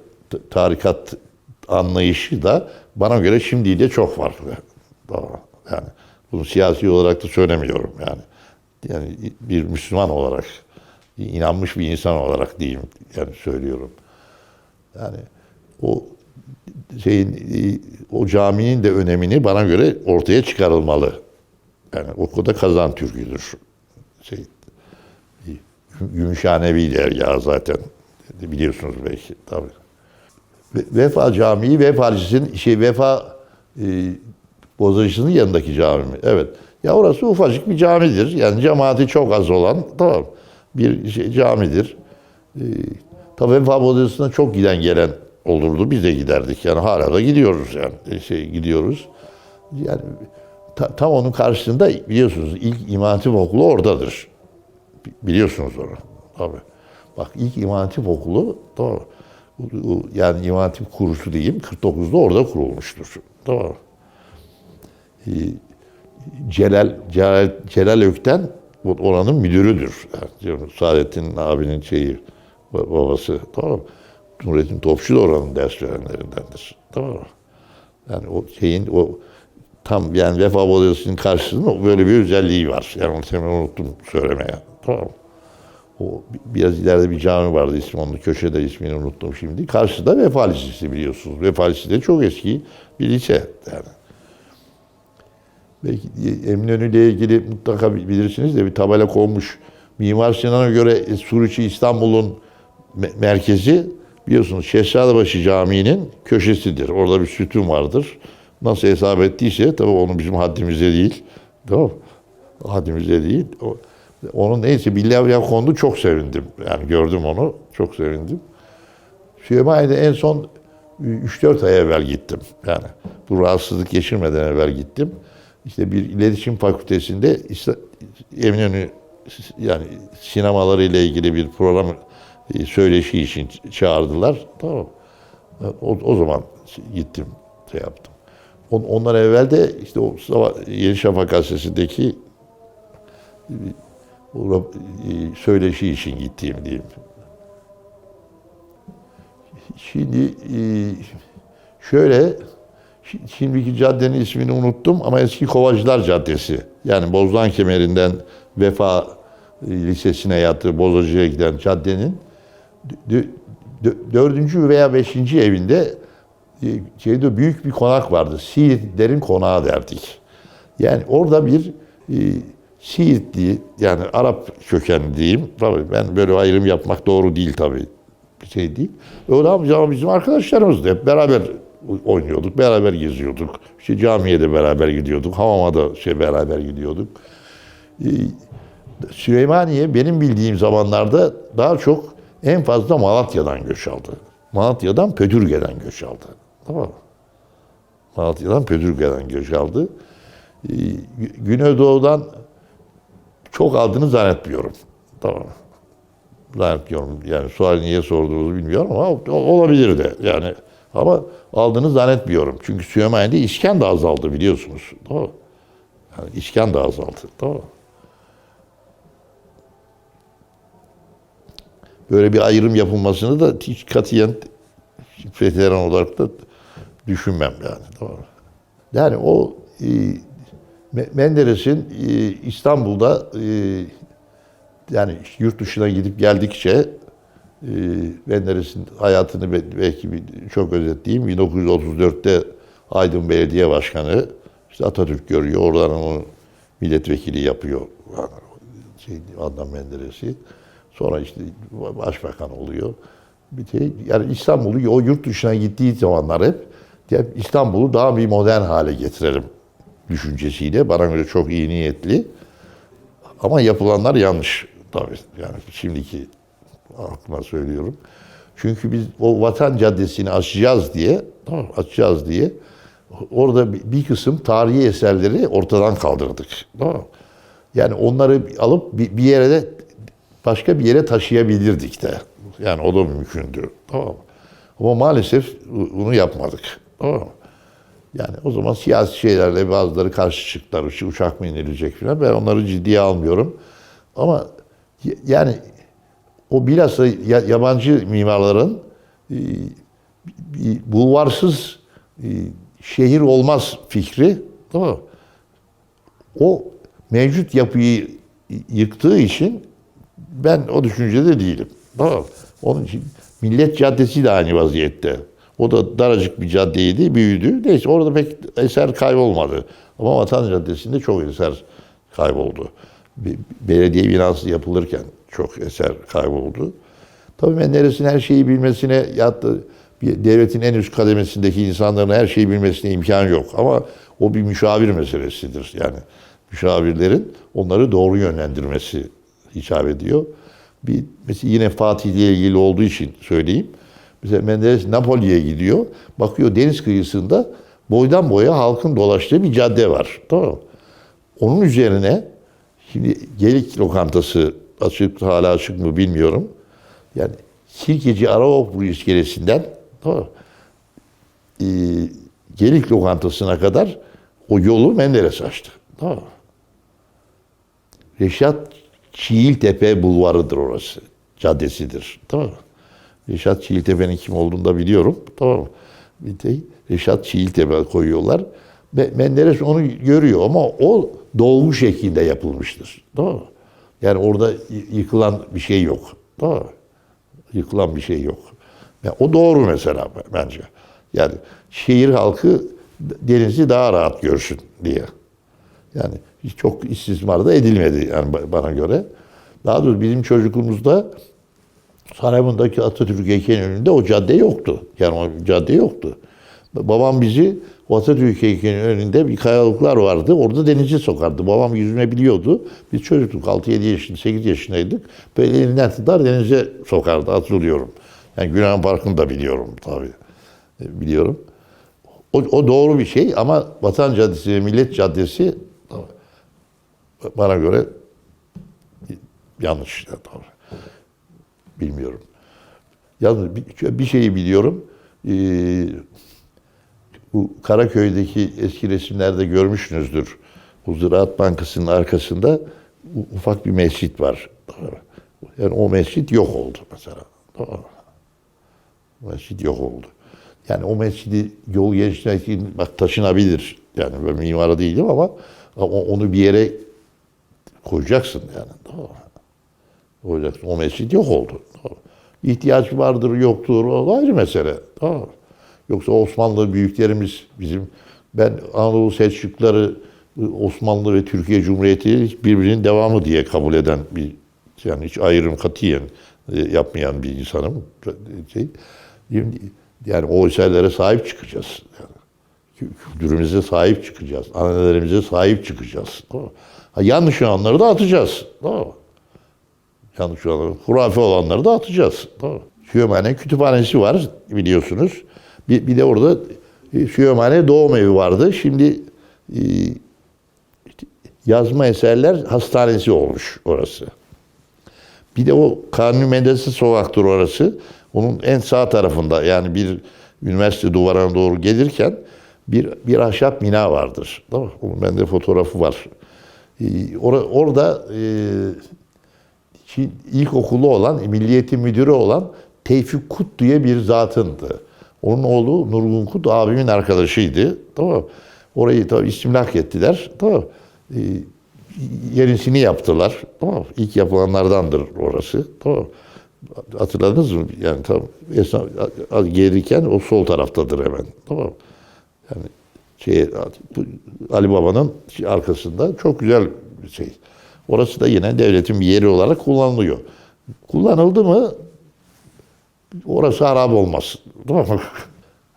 tarikat anlayışı da bana göre şimdiyle çok farklı. Yani bunu siyasi olarak da söylemiyorum yani. Yani bir Müslüman olarak, inanmış bir insan olarak diyeyim yani söylüyorum. Yani o caminin de önemini bana göre ortaya çıkarılmalı. Yani o kadar Kazan Türk'üdür. Gümüşhanevi dergahı zaten biliyorsunuz belki tabii. Vefa Camii Vefa Bozacısı'nın yanındaki cami mi? Evet. Ya orası ufacık bir camidir. Yani cemaati çok az olan tamam bir camidir. Tabii Vefa Bozacısı'na çok giden gelen olurdu. Biz de giderdik. Yani hala da gidiyoruz yani. Gidiyoruz. Yani tam onun karşısında biliyorsunuz ilk İmam Hatip Okulu oradadır. Biliyorsunuz onu. Tabii. Bak ilk İmam Hatip Okulu tamam. Yani İmam Hatip kursu diyeyim 49'da orada kurulmuştur. Tamam. Celal Ökten oranın müdürüdür. Yani Saadettin abinin babası. Tamam. Nurettin Topçu da oranın ders verenlerindendir. Tamam. Yani o tam yani Vefa Bozacısı'nın karşısında böyle bir özelliği var. Yani onu hemen unuttum söylemeye. Tamam. O biraz ileride bir cami vardı ismi onun köşede ismini unuttum şimdi. Karşıda Vefa Lisesi biliyorsunuz. Vefa Lisesi de çok eski bir lise yani. Belki Eminönü ile ilgili mutlaka bilirsiniz de bir tabela konmuş. Mimar Sinan'a göre Suriçi İstanbul'un merkezi biliyorsunuz Şehzadebaşı Camii'nin köşesidir. Orada bir sütun vardır. Nasıl hesap ettiyse tabii onu bizim haddimize değil. Tamam haddimize değil. Onun neyse billahi kondu çok sevindim. Yani gördüm onu çok sevindim. Süleymaniye'de en son 3-4 ay evvel gittim. Yani bu rahatsızlık geçirmeden evvel gittim. İşte bir iletişim fakültesinde Eminönü yani sinemaları ile ilgili bir program söyleşi için çağırdılar. Tamam. O zaman gittim yaptım. Ondan evvel de işte o Yeni Şafak gazetesindeki söyleşi için gittiğim diyeyim. Şimdi şöyle şimdiki caddenin ismini unuttum ama eski Kovacılar Caddesi. Yani Bozdoğan Kemeri'nden Vefa Lisesi'ne yattığı Bozacı'ya giden caddenin 4. veya 5. evinde büyük bir konak vardı. Siirtlilerin konağı derdik. Yani orada bir Siirtli yani Arap kökenli diyeyim. Tabii ben böyle ayrım yapmak doğru değil tabii. Bir şey değil. Öyle ama bizim arkadaşlarımızdı. Hep beraber oynuyorduk, beraber geziyorduk. İşte camiye de beraber gidiyorduk, hamama da beraber gidiyorduk. Süleymaniye benim bildiğim zamanlarda daha çok en fazla Malatya'dan göç aldı. Malatya'dan Pötürge'den göç aldı. Tamam mı? Malatya'dan Pötürge'den göç aldı. Güneydoğu'dan çok aldığını zannetmiyorum. Tamam mı? Zannetmiyorum. Yani suali niye sorduğunuzu bilmiyorum ama olabilir de. Yani ama aldığını zannetmiyorum. Çünkü Süleymaniye'de iskan da azaldı biliyorsunuz. Tamam mı? Yani iskan da azaldı. Tamam mı? Böyle bir ayrım yapılmasını da hiç katiyen veteran olarak da düşünmem yani. Tamam mı? Yani o Menderes'in İstanbul'da yani yurt dışına gidip geldikçe Menderes'in hayatını belki çok özetleyeyim. 1934'te Aydın Belediye Başkanı, işte Atatürk görüyor, oradan onu milletvekili yapıyor. Adnan Menderes'i. Sonra işte başbakan oluyor. Yani İstanbul'u o yurt dışına gittiği zamanlar hep İstanbul'u daha bir modern hale getirelim düşüncesiyle. Bana göre çok iyi niyetli. Ama yapılanlar yanlış tabii. Yani şimdiki aklıma söylüyorum. Çünkü biz o Vatan Caddesi'ni açacağız diye, tamam, açacağız diye orada bir kısım tarihi eserleri ortadan kaldırdık. Tamam. Yani onları alıp bir yere de başka bir yere taşıyabilirdik de. Yani o da mümkündü. Tamam. Ama maalesef bunu yapmadık. Tamam. Yani o zaman siyasi şeylerle bazıları karşı çıktılar. Uçak mı inilecek falan. Ben onları ciddiye almıyorum. Ama yani o bilhassa yabancı mimarların bulvarsız şehir olmaz fikri, tamam, o mevcut yapıyı yıktığı için ben o düşüncede değilim. Tamam. Onun için Millet Caddesi de aynı vaziyette. O da daracık bir caddeydi, büyüdü. Neyse orada pek eser kaybolmadı. Ama Vatan Caddesi'nde çok eser kayboldu. Belediye binası yapılırken çok eser kayboldu. Tabii Menderes'in her şeyi bilmesine ya da devletin en üst kademesindeki insanların her şeyi bilmesine imkan yok. Ama o bir müşavir meselesidir. Yani müşavirlerin onları doğru yönlendirmesi icap ediyor. Mesela yine Fatih ile ilgili olduğu için söyleyeyim. Mesela Menderes Napoli'ye gidiyor. Bakıyor deniz kıyısında boydan boya halkın dolaştığı bir cadde var. Tamam mı? Onun üzerine şimdi Gelik lokantası hala açık mı bilmiyorum. Yani Sirkeci Araoğlu iskelesinden, tamam, Gelik lokantasına kadar o yolu Menderes açtı. Tamam. Reşat Çiğiltepe bulvarıdır orası. Caddesidir. Tamam. Reşat Çiğiltepe'nin kim olduğunu da biliyorum. Tamam. Reşat Çiğiltepe koyuyorlar. Menderes onu görüyor ama o dolgu şeklinde yapılmıştır. Tamam. Yani orada yıkılan bir şey yok. Tamam. Yıkılan bir şey yok. Yani o doğru mesela bence. Yani şehir halkı denizi daha rahat görsün diye. Yani çok istismar da edilmedi yani bana göre. Daha doğrusu bizim çocukluğumuzda Sarayburnu'ndaki Atatürk heykelinin önünde o cadde yoktu. Yani o cadde yoktu. Babam bizi o Atatürk heykelinin önünde bir kayalıklar vardı. Orada denize sokardı. Babam yüzme biliyordu. Biz çocukluk 6-7 yaşında, 8 yaşındaydık. Böyle elinden tutar denize sokardı. Hatırlıyorum. Yani Günhan Parkı'nı da biliyorum tabii. Biliyorum. O doğru bir şey ama Vatan Caddesi ve Millet Caddesi bana göre yanlış. Tabii. Bilmiyorum. Yalnız bir şeyi biliyorum. Bu Karaköy'deki eski resimlerde görmüşsünüzdür. Bu Ziraat Bankası'nın arkasında ufak bir mescit var. Yani o mescit yok oldu mesela. O mescit yok oldu. Yani o mescidi yol genişliğine bak taşınabilir. Yani ben mimara değilim ama onu bir yere koyacaksın yani. Koyacaksın. O mescit yok oldu. İhtiyaç vardır, yoktur. O ayrı mesele. Yoksa Osmanlı büyüklerimiz ben Anadolu Selçukluları Osmanlı ve Türkiye Cumhuriyeti birbirinin devamı diye kabul eden yani hiç ayrım katiyen yapmayan bir insanım. Yani o eserlere sahip çıkacağız. Yani, kültürümüze sahip çıkacağız. Annelerimize sahip çıkacağız. Yanlış olanları da atacağız. Yanlış olanları, hurafe olanları da atacağız. Süleymaniye Kütüphanesi var biliyorsunuz. Bir de orada Süleymaniye Doğum Evi vardı. Şimdi yazma eserler hastanesi olmuş orası. Bir de o Kanuni Menderes sokaktır orası. Onun en sağ tarafında yani bir üniversite duvarına doğru gelirken bir ahşap bina vardır. Tamam. Onun bende fotoğrafı var. Orada ilkokulu olan, Milli Eğitim Müdürü olan Tevfik Kut diye bir zatındı. Onun oğlu Nurgun Kut abimin arkadaşıydı. Tamam. Orayı tabii istimlak ettiler. Tamam. E, Yenisini yaptılar. Tamam. İlk yapılanlardandır orası. Tamam. Hatırladınız mı? Yani tam gelirken o sol taraftadır hemen. Tamam. Yani Ali Baba'nın arkasında çok güzel bir şey. Orası da yine devletin bir yeri olarak kullanılıyor. Kullanıldı mı orası harap olmaz. Tamam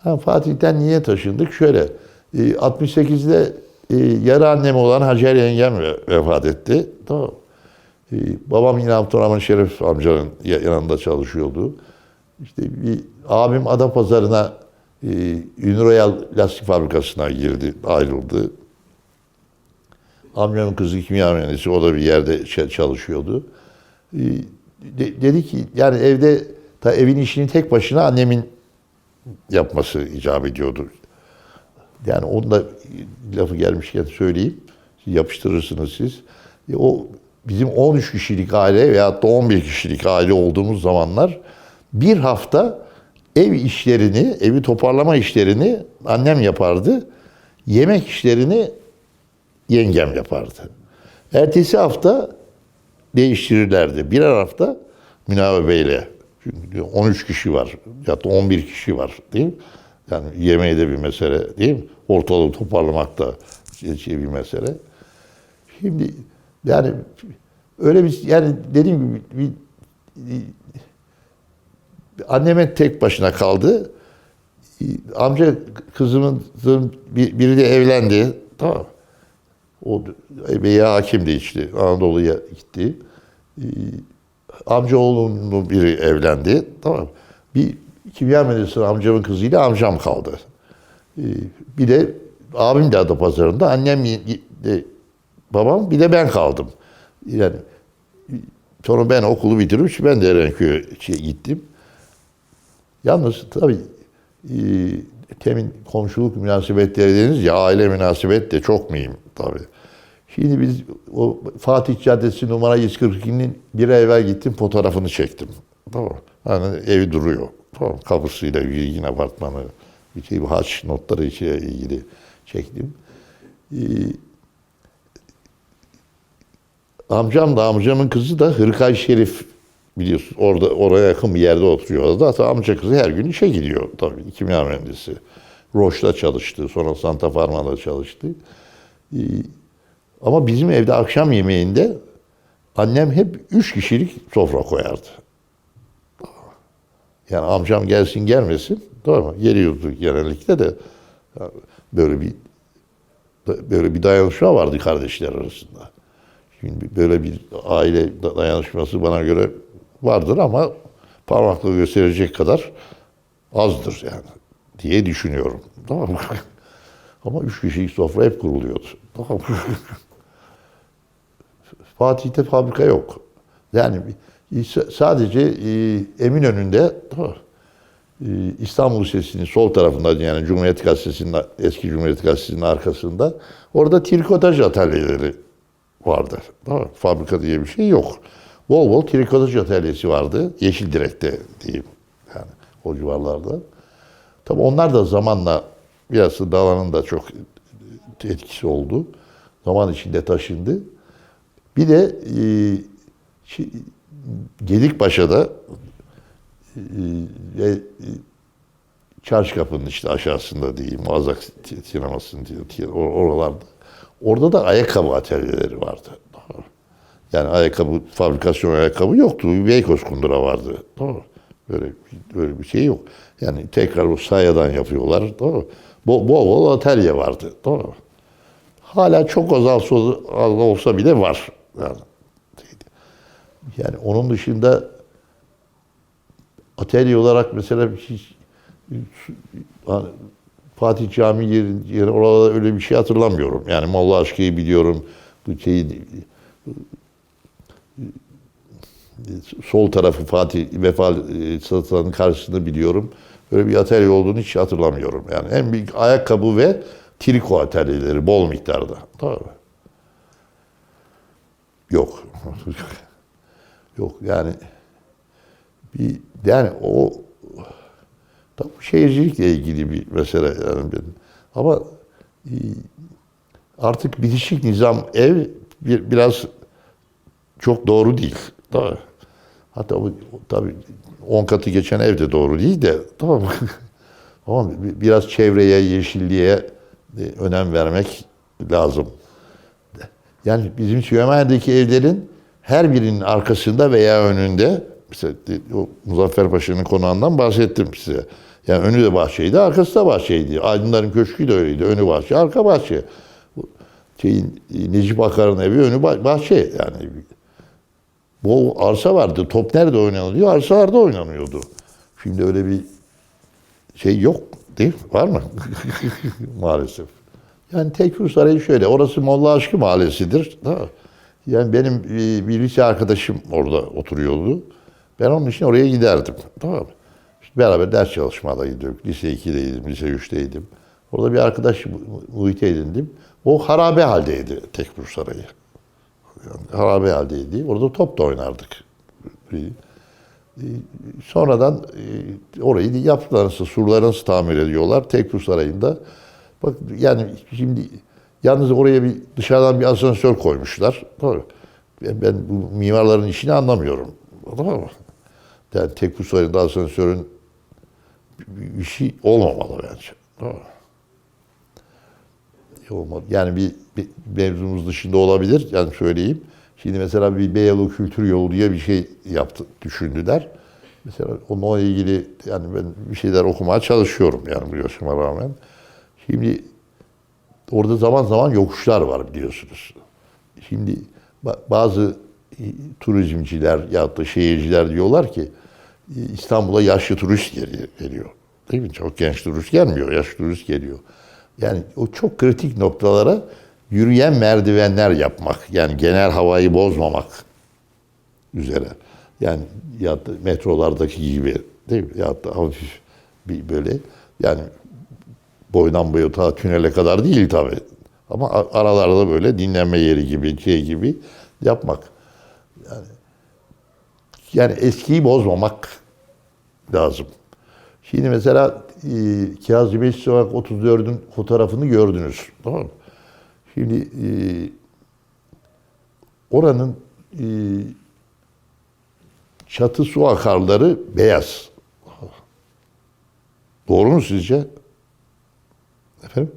mı? Fatih'ten niye taşındık? Şöyle, 68'de yarı annem olan Hacer yengem vefat etti. Tamam. Babam yine Abdurrahman Şerif amcanın yanında çalışıyordu. İşte bir abim Adapazarı'na Ünroyal lastik fabrikasına girdi, ayrıldı. Amcamın kızı kimya mühendisi, o da bir yerde çalışıyordu. Dedi ki yani evin işini tek başına annemin yapması icap ediyordu. Yani onu da lafı gelmişken söyleyeyim. Yapıştırırsınız siz. O bizim 13 kişilik aile veyahut da 11 kişilik aile olduğumuz zamanlar bir hafta evi toparlama işlerini annem yapardı. Yemek işlerini yengem yapardı. Ertesi hafta değiştirirlerdi. Birer hafta Münavve Bey'le. Çünkü 13 kişi var ya da 11 kişi var değil mi? Yani yemeği de bir mesele değil mi? Ortalığı toparlamak da bir mesele. Şimdi yani öyle bir yani dediğim gibi anneme tek başına kaldı. Amca kızımın biri de evlendi. Tamam. O beyi hakimdi işte. Anadolu'ya gitti. Amcaoğlunun biri evlendi. Tamam. Bir kimya mühendisi amcamın kızıyla amcam kaldı. Bir de abim de Adapazarı'nda, annem de babam, bir de ben kaldım. Yani sonra ben okulu bitirip ben de Erenköy'e gittim. Yalnız tabii temin komşuluk münasebetleri dediniz ya, aile münasebet de çok mühim tabii. Şimdi biz o Fatih Caddesi numara 142'nin bir ay evvel gittim, fotoğrafını çektim. Tamam. Hani evi duruyor. Tamam. Kapısıyla yine apartmanı, bir şey, haç notları ile ilgili çektim. Amcam da amcamın kızı da Hırkay Şerif, biliyorsun oraya yakın bir yerde oturuyor. Zaten amca kızı her gün işe gidiyor tabii. Kimya mühendisi. Roche'da çalıştı. Sonra Santa Farma'da çalıştı. Ama bizim evde akşam yemeğinde annem hep 3 kişilik sofra koyardı. Yani amcam gelsin gelmesin, tamam mı? Geliyordu genellikle de böyle bir dayanışma vardı kardeşler arasında. Şimdi böyle bir aile dayanışması bana göre vardır ama parmakla gösterecek kadar azdır yani diye düşünüyorum. Tamam mı? Ama 3 kişilik sofra hep kuruluyordu. Tamam mı? Fatih'te fabrika yok. Yani sadece Eminönü'nde, tamam, İstanbul Lisesi'nin sol tarafında, yani Cumhuriyet Gazetesi'nin, eski Cumhuriyet Gazetesi'nin arkasında, orada trikotaj atölyeleri vardı. Tamam, fabrika diye bir şey yok. Bol bol trikotaj atölyesi vardı. Yeşildirek'te diyeyim. Yani o civarlarda. Tabii onlar da zamanla biraz Dalan'ın da çok etkisi oldu. Zaman içinde taşındı. Bir de Gedikpaşa'da Çarşıkapı'nın işte aşağısında diyeyim, Muazzak sinemasının oralarda. Orada da ayakkabı atölyeleri vardı. Yani fabrikasyon ayakkabı yoktu. Beykoz kundura vardı. Tamam. Böyle bir şey yok. Yani tekrar o sayadan yapıyorlar. Tamam. Bol bol atölye vardı. Tamam. Hala çok az olsa bile var. Yani onun dışında atölye olarak mesela Fatih Camii yeri orada öyle bir şey hatırlamıyorum. Yani Molla Aşkı'yı biliyorum. Bu sol tarafı Fatih Vefa Satılan'ın karşısında biliyorum. Öyle bir atölye olduğunu hiç hatırlamıyorum. Yani en büyük ayakkabı ve triko atölyeleri bol miktarda. Tamam mı? Yok. Yok yani o Tabii şehircilikle ilgili bir mesele yani benim. Ama e, artık bitişik nizam ev biraz çok doğru değil. Tabii. Hatta bu tabii 10 katı geçen ev de doğru değil de tamam mı? Ama biraz çevreye, yeşilliğe önem vermek lazım. Yani bizim Süleymaniye'deki evlerin her birinin arkasında veya önünde, mesela o Muzaffer Paşa'nın konağından bahsettim size. Yani önü de bahçeydi, arkası da bahçeydi. Aydınların Köşkü de öyleydi. Önü bahçe, arka bahçe. Necip Akar'ın evi önü bahçe. Yani bol arsa vardı. Top nerede oynanılıyor? Arsalarda oynanıyordu. Şimdi öyle bir şey yok değil mi? Var mı? Maalesef. Yani Tekfur Sarayı şöyle, orası Molla Aşkı Mahallesi'dir. Yani benim bir lise arkadaşım orada oturuyordu. Ben onun için oraya giderdim. Tamam mı? İşte beraber ders çalışmada gidiyorduk. Lise 2'deydim, lise 3'teydim. Orada bir arkadaş muhite edindim. O harabe haldeydi Tekfur Sarayı. Yani harabe haldeydi. Orada top da oynardık. Sonradan orayı yaptılar, surları nasıl tamir ediyorlar Tekfur Sarayı'nda. Bak yani şimdi yalnız oraya bir dışarıdan bir asansör koymuşlar. Doğru. Ben bu mimarların işini anlamıyorum. Tamam mı? Yani Tekfur Sarayı'nda asansörün bir şey olmamalı bence. Doğru. Olmalı. Yani bir mevzumuz dışında olabilir. Yani söyleyeyim. Şimdi mesela bir Beyoğlu Kültür Yolu diye bir şey düşündüler. Mesela onunla ilgili yani ben bir şeyler okumaya çalışıyorum yani bu yaşıma rağmen. Şimdi orada zaman zaman yokuşlar var biliyorsunuz. Şimdi bazı turizmciler ya da şehirciler diyorlar ki İstanbul'a yaşlı turist geliyor. Değil mi? Çok genç turist gelmiyor, yaşlı turist geliyor. Yani o çok kritik noktalara yürüyen merdivenler yapmak, yani genel havayı bozmamak üzere. Yani ya da metrolardaki gibi değil mi? Ya da hafif bir böyle yani boydan boya ta tünele kadar değil tabii. Ama aralarda böyle dinlenme yeri gibi, şey gibi yapmak. Yani eskiyi bozmamak lazım. Şimdi mesela Kazım Bey Sokak 34'ün fotoğrafını gördünüz. Tamam mı? Şimdi oranın çatı su akarları beyaz. Doğru mu sizce? Efendim?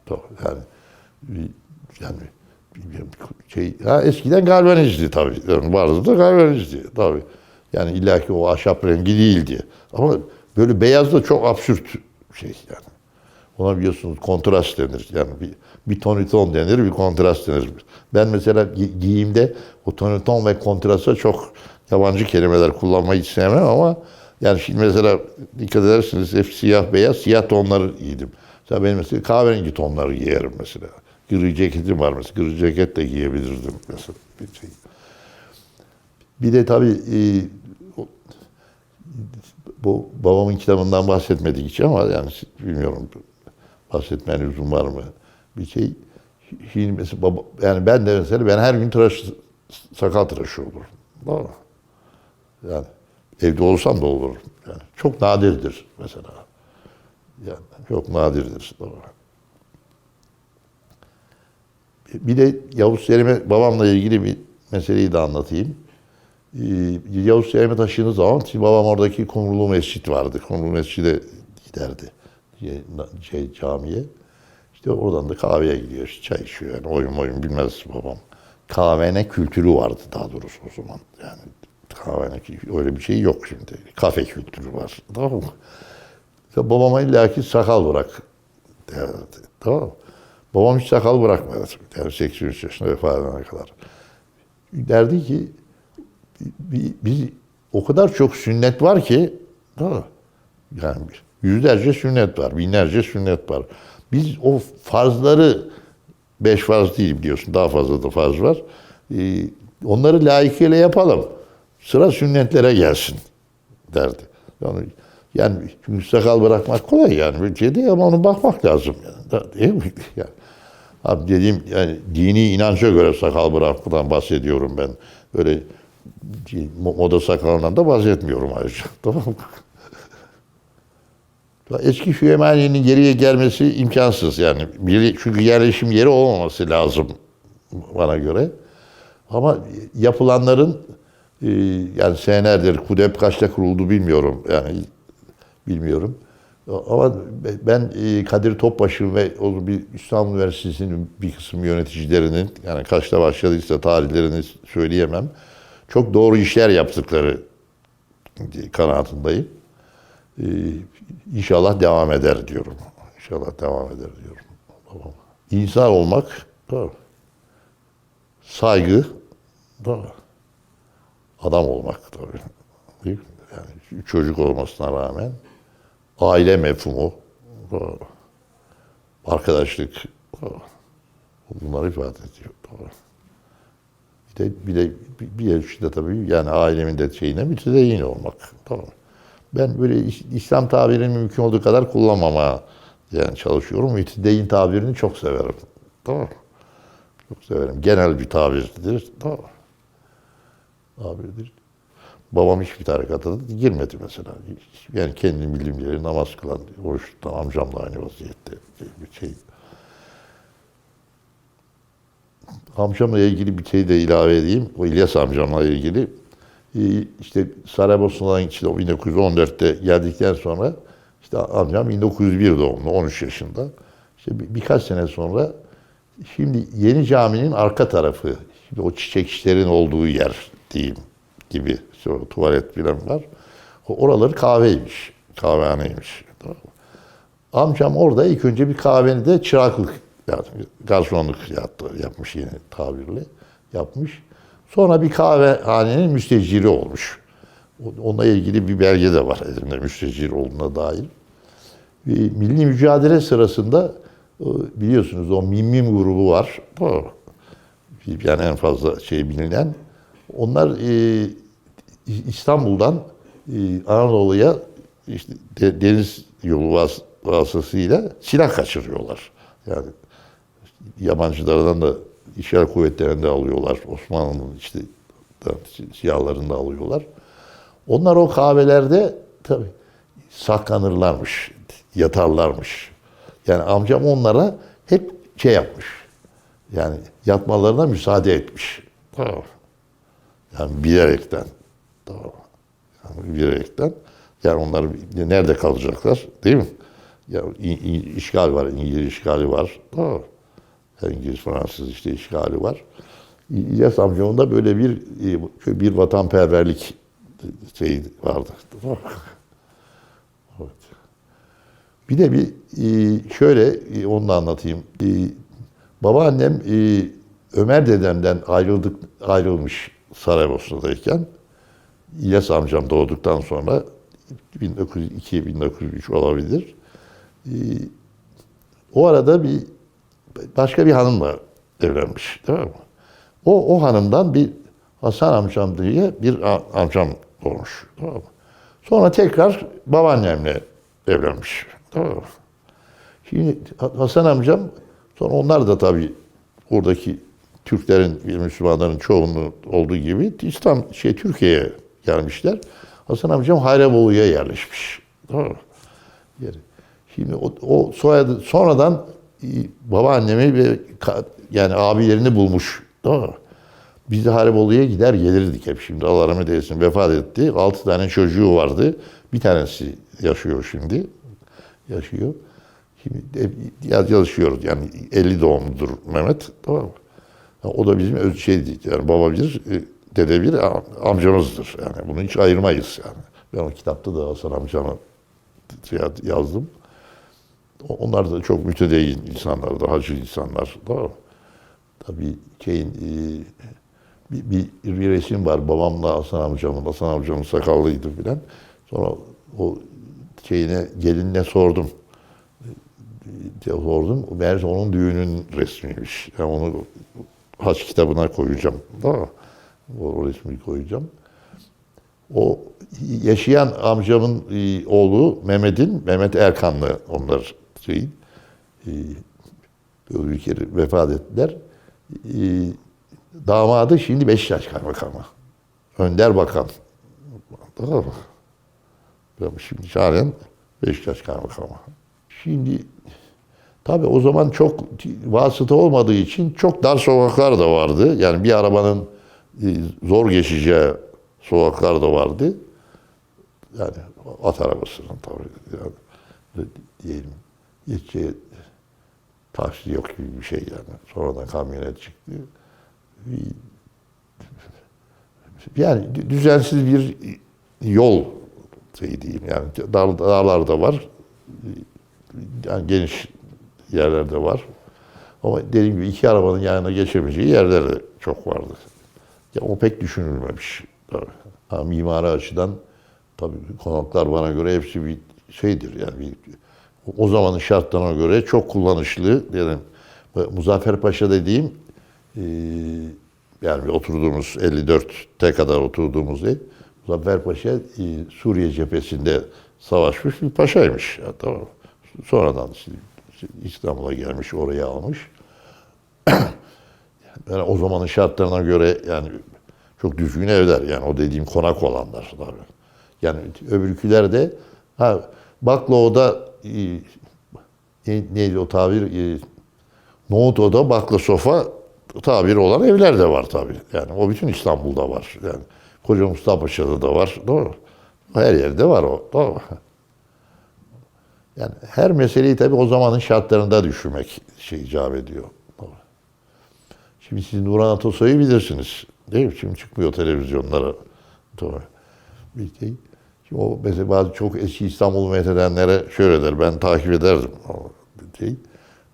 Doğru. Yani eskiden galvanizdi tabii. Yani vardı da galvanizdi tabii. Yani illaki o ahşap rengi değildi. Ama böyle beyaz da çok absürt şey yani. Ona biliyorsunuz kontrast denir. Yani bir toniton denir, bir kontrast denir. Ben mesela giyimde o toniton ve kontrasta çok yabancı kelimeler kullanmayı hiç sevmem ama yani şimdi mesela dikkat edersiniz hep siyah beyaz, siyah tonları giydim. Mesela benim mesela kahverengi tonları giyerim mesela. Gri ceketim var mesela. Gri ceket de giyebilirdim mesela. Bir de tabii bu babamın kitabından bahsetmedik hiç ama yani bilmiyorum bahsetme lüzum var mı bir şey. Şimdi mesela yani ben de mesela ben her gün sakal tıraşı olurum. Doğru mu? Yani evde olsam da olurum. Yani çok nadirdir mesela. Yani çok nadirdir. Doğru. Bir de Yavuz Selim'e babamla ilgili bir meseleyi de anlatayım. Yavuz Selim'e taşıdığınız zaman babam oradaki Kumrulu Mescid vardı. Kumrulu Mescid'e giderdi. Camiye. İşte oradan da kahveye gidiyor. Çay içiyor. Yani oyun bilmez babam. Kahvene kültürü vardı daha doğrusu o zaman. Yani kahvene öyle bir şey yok şimdi. Kafe kültürü var. Tamam mı? İşte babama illaki sakal bırak derdi. Tamam mı? Babam hiç sakal bırakmadı. Yani 83 yaşında vefat edene kadar. Derdi ki biz o kadar çok sünnet var ki tamam mı? Yani yüzlerce sünnet var, binlerce sünnet var. Biz o farzları 5 farz değil biliyorsun daha fazla da farz var. Onları layıkıyla yapalım. Sıra sünnetlere gelsin derdi. Yani çünkü sakal bırakmak kolay yani bir şey değil ama ona bakmak lazım yani. Değil mi? Yani, abi dediğim yani dini inanca göre sakal bırakmadan bahsediyorum ben. Böyle moda sakalından da bahsetmiyorum ayrıca. Tamam mı? Eski Süleymaniye'nin geriye gelmesi imkansız yani. Çünkü yerleşim yeri olmaması lazım bana göre. Ama yapılanların yani senelerdir KUDEP kaçta kuruldu bilmiyorum yani bilmiyorum. Ama ben Kadir Topbaş'ın ve o bir İstanbul Üniversitesi'nin bir kısım yöneticilerinin yani kaçta başladıysa tarihlerini söyleyemem. Çok doğru işler yaptıkları kanaatindeyim. İnşallah devam eder diyorum. İnşallah devam eder diyorum. Tamam. İnsan olmak, doğru. Saygı, doğru. Adam olmak tabii. Değil mi? Yani çocuk olmasına rağmen aile mefhumu, doğru. Arkadaşlık, doğru. Bunları ifade ediyor. Doğru. Bir ölçüde tabii yani ailemin de şeyine mütedeyyin olmak. Doğru. Ben böyle İslam tabirini mümkün olduğu kadar kullanmamaya yani çalışıyorum. Mütedeyyin tabirini çok severim. Tamam. Çok severim. Genel bir tabirdir. Tamam. Tabirdir. Babam hiçbir tarikata girmedi mesela. Yani kendi bildiğim yeri namaz kılan, oruç tutan amcamla aynı vaziyette bir şey. Amcamla ilgili bir şey de ilave edeyim. O İlyas amcamla ilgili. İşte Saraybosna'dan işte 1914'te geldikten sonra işte amcam 1901 doğumlu, 13 yaşında. İşte birkaç sene sonra şimdi yeni caminin arka tarafı, şimdi o çiçek işlerin olduğu yer diyeyim gibi sonra tuvalet bilen var. Oraları kahveymiş, kahvehaneymiş. Amcam orada ilk önce bir kahveni de çıraklık, yani garsonluk yapmış yine tabirle yapmış. Sonra bir kahvehanenin müsteciri olmuş. Onunla ilgili bir belge de var elimde müstecir olduğuna dair. Milli mücadele sırasında biliyorsunuz o Mim grubu var. Yani en fazla şey bilinen. Onlar İstanbul'dan Anadolu'ya işte deniz yolu vasıtasıyla silah kaçırıyorlar. Yani yabancılardan da işgal kuvvetlerinde alıyorlar. Osmanlı'nın işte siyahlarını da alıyorlar. Onlar o kahvelerde tabii saklanırlarmış, yatarlarmış. Yani amcam onlara hep şey yapmış. Yani yatmalarına müsaade etmiş. Tamam. Yani bilerekten. Tamam. Yani bilerekten. Yani onlar nerede kalacaklar? Değil mi? Ya işgal var, İngiliz işgali var. Tamam. İngiliz, Fransız işte işgali var. İlyas amcamın da böyle bir vatanperverlik şey vardı. Evet. Bir de şöyle onu da anlatayım. Babaannem Ömer dedemden ayrılmış Saraybosna'dayken. İlyas amcam doğduktan sonra 1902-1903 olabilir. O arada başka bir hanımla evlenmiş. Değil mi? O hanımdan bir Hasan amcam diye bir amcam olmuş. Tamam mı? Sonra tekrar babaannemle evlenmiş. Tamam mı? Şimdi Hasan amcam, sonra onlar da tabii oradaki Türklerin, Müslümanların çoğunluğu olduğu gibi Türkiye'ye gelmişler. Hasan amcam Hayrabolu'ya yerleşmiş. Tamam mı? Şimdi o soyadı sonradan babaannemi ve yani abilerini bulmuş. Tamam mı? Biz de Hayrabolu'ya gider gelirdik hep şimdi. Allah rahmet eylesin, vefat etti. 6 tane çocuğu vardı. Bir tanesi yaşıyor şimdi. Yaşıyor. Şimdi çalışıyor. Yani 50 doğumludur Mehmet. Tamam mı? O da bizim yani baba bir, dede bir amcamızdır. Yani bunu hiç ayırmayız yani. Ben o kitapta da Hasan amcamı yazdım. Onlar da çok mütedeyyin insanlar, da hacı insanlar. Tamam mı? Tabii bir resim var babamla Hasan amcamın sakallıydı filan. Sonra o gelinine sordum. Meğerse onun düğünün resmiymiş. Yani onu haç kitabına koyacağım. Tamam mı? O resmi koyacağım. O yaşayan amcamın oğlu Mehmet Erkanlı onlar bir kere vefat ettiler. Damadı şimdi Beşiktaş kaymakamı. Önder Bakan. Tamam mı? Şimdi halen Beşiktaş kaymakamı. Şimdi tabii o zaman çok vasıta olmadığı için çok dar sokaklar da vardı. Yani bir arabanın zor geçeceği sokaklar da vardı. Yani at arabasının tabii yani, diyelim geçeceği taksi yok gibi bir şey yani. Sonradan kamyonet çıktı. Yani düzensiz bir yol şey diyeyim yani dağlar da var. Yani geniş yerler de var. Ama dediğim gibi iki arabanın yanına geçemeyeceği yerler de çok vardı. Ya o pek düşünülmemiş. Tabii. Ha, mimari açıdan tabii konaklar bana göre hepsi bir şeydir yani o zamanın şartlarına göre çok kullanışlı. Yani Muzafferpaşa dediğim yani oturduğumuz 54'te kadar oturduğumuz ev Muzafferpaşa Suriye cephesinde savaşmış bir paşaymış. Ya, tamam. Sonradan İstanbul'a gelmiş, oraya almış. Yani o zamanın şartlarına göre yani çok düzgün evler yani o dediğim konak olanlar tabii. Yani öbürküler de Baklao'da neydi o tabir? Nohut oda, bakla sofa tabiri olan evler de var tabii. Yani o bütün İstanbul'da var. Yani Koca Mustafa Paşa'da da var. Doğru. Her yerde var o. Doğru. Yani her meseleyi tabii o zamanın şartlarında düşünmek icap ediyor. Doğru. Şimdi siz Nurhan Atasoy'u bilirsiniz. Değil mi? Şimdi çıkmıyor televizyonlara. Doğru. Şimdi o mesela bazı çok eski İstanbul'u methedenlere şöyle der. Ben takip ederdim.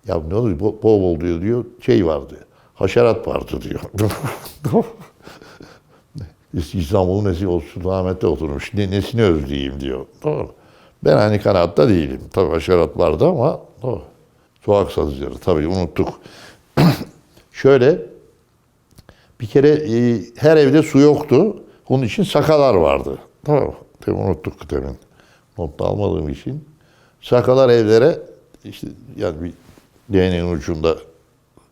Ya ne olur bol bol diyor şey vardı. Haşerat vardı diyor. İstanbul'un nesi o Sultanahmet'te oturmuş. Nesini özleyeyim diyor. Doğru. Ben aynı kanatta değilim. Tabii haşerat vardı ama doğru. Sokak satıcıları tabii unuttuk. Şöyle bir kere her evde su yoktu. Onun için sakalar vardı. Tamam. Tabii unuttuk demin. Not almadığım için. Sakalar evlere işte yani bir değneğin ucunda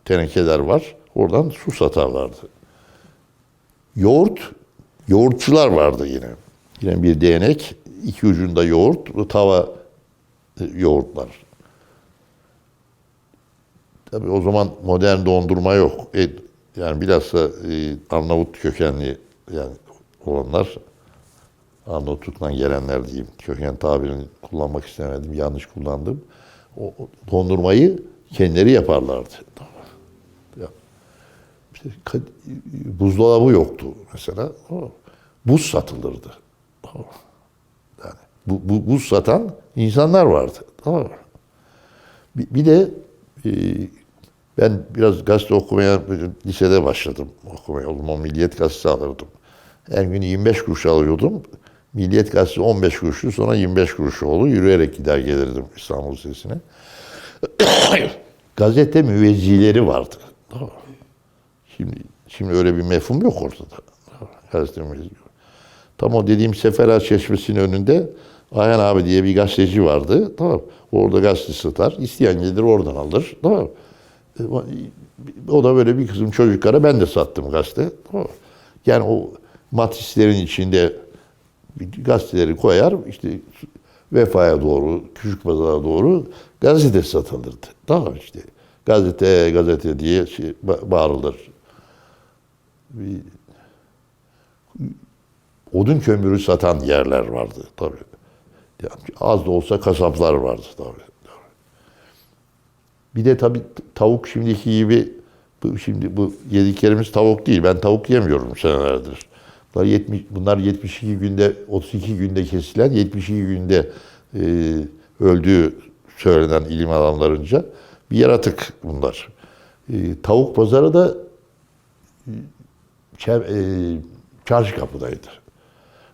tenekeler var. Oradan su satarlardı. Yoğurtçular vardı yine. Yine bir değnek, iki ucunda yoğurt, tava yoğurtlar. Tabii o zaman modern dondurma yok. Yani bilhassa Arnavut kökenli yani olanlar, Arnavutluk'tan gelenler diyeyim. Köken tabirini kullanmak istemedim, yanlış kullandım. O dondurmayı kendileri yaparlardı. İşte buzdolabı yoktu mesela. Buz satılırdı. Yani buz satan insanlar vardı. Bir de ben biraz gazete okumaya lisede başladım okumaya. O zaman Milliyet Gazetesi alırdım. Her gün 25 kuruş alıyordum. Milliyet Gazetesi 15 kuruşu, sonra 25 kuruş oldu. Yürüyerek gider gelirdim İstanbul Lisesi'ne. Gazete müvezzileri vardı. Şimdi öyle bir mefhum yok ortada. Gazete müvezzi. Tam o dediğim Sefera Çeşmesi'nin önünde Ayhan abi diye bir gazeteci vardı. Tamam. Orada gazete satar. İsteyen gelir oradan alır. Tamam. O da böyle bir kızım çocuklara ben de sattım gazete. Tamam. Yani o matrislerin içinde gazeteleri koyar, işte Vefa'ya doğru, Küçükpazar'a doğru gazete satılırdı. Tamam işte. Gazete diye bağırılır. Odun kömürü satan yerler vardı tabii. Yani az da olsa kasaplar vardı tabii. Bir de tabii tavuk şimdiki gibi, şimdi bu yediklerimiz tavuk değil. Ben tavuk yemiyorum senelerdir. Bunlar 72 günde, 32 günde kesilen, 72 günde öldüğü söylenen ilim adamlarınca bir yaratık bunlar. Tavuk pazarı da Çarşı Kapı'daydı.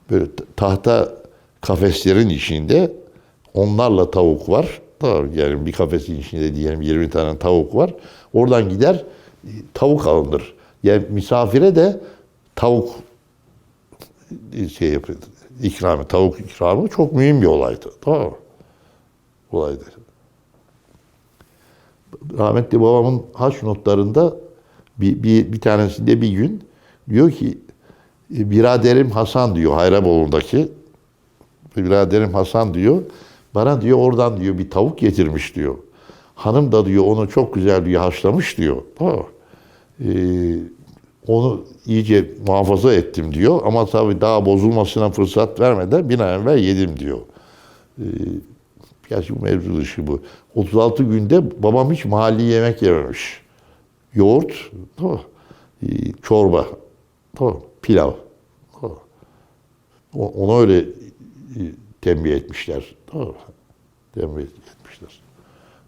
Böyle tahta kafeslerin içinde onlarla tavuk var. Yani bir kafesin içinde diyelim 20 tane tavuk var. Oradan gider tavuk alınır. Yani misafire de tavuk tavuk ikramı çok mühim bir olaydı. Tamam mı? Olaydı. Rahmetli babamın haç notlarında bir tanesinde bir gün diyor ki biraderim Hasan diyor Hayraboğlu'ndaki biraderim Hasan diyor Bana diyor oradan diyor bir tavuk getirmiş diyor. Hanım da diyor onu çok güzel diyor haşlamış diyor. Onu iyice muhafaza ettim diyor. Ama tabii daha bozulmasına fırsat vermeden bir an evvel yedim diyor. Gerçi bu mevzu dışı bu. 36 günde babam hiç mahalli yemek yememiş. Yoğurt, çorba, pilav. Ona öyle tembih etmişler. Tembih etmişler.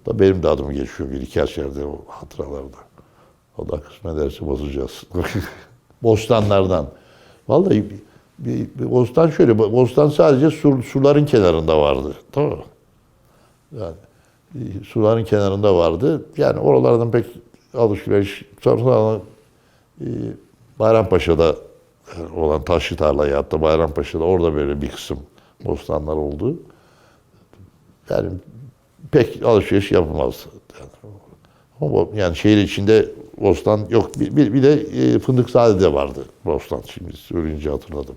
Da benim de adımı geçiyor bir iki yerde o hatıralarda. O da kısmet ederse bozacağız. Bostanlardan. Vallahi bir bostan şöyle, bostan sadece suların kenarında vardı. Tamam mı? Yani suların kenarında vardı. Yani oralardan pek alışveriş. Sonra Bayrampaşa'da olan taşlı tarlayı hatta Bayrampaşa'da orada böyle bir kısım bostanlar oldu. Yani pek alışveriş yapılmaz. Ama yani şehir içinde bostan yok. Bir de Fındıkzade'de vardı bostan. Şimdi söyleyince hatırladım.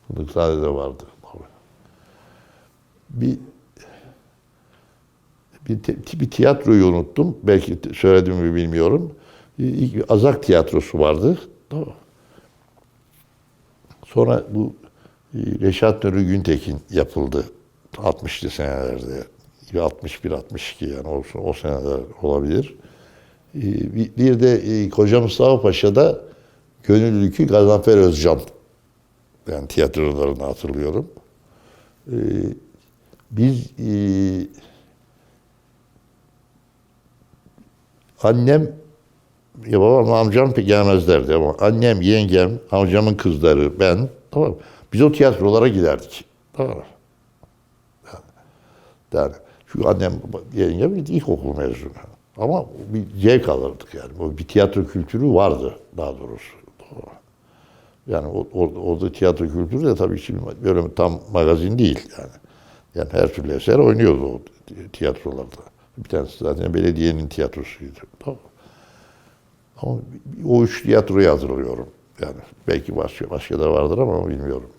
Fındıkzade'de vardı. Bir tiyatroyu unuttum. Belki söyledim mi bilmiyorum. İlk Azak tiyatrosu vardı. Sonra bu Reşat Nuri Güntekin yapıldı 60'lı senelerde. 61-62 yani o seneler olabilir. Bir de Koca Mustafa Paşa'da Gönüllülükü Gazanfer Özcan. Ben tiyatrolarını hatırlıyorum. Biz annem babam amcam pek gelmezlerdi ama annem, yengem, amcamın kızları, ben tamam. Biz o tiyatrolara giderdik. Tamam. Yani şu annem, yengem ilkokul mezunu. Ama bir zevk alırdık yani. O bir tiyatro kültürü vardı daha doğrusu. Yani orada tiyatro kültürü de tabii şimdi böyle tam magazin değil yani. Yani her türlü eser oynuyordu o tiyatrolarda. Bir tanesi zaten belediyenin tiyatrosuydu. Tamam. Ama o üç tiyatroyu hatırlıyorum. Yani belki başka da vardır ama bilmiyorum.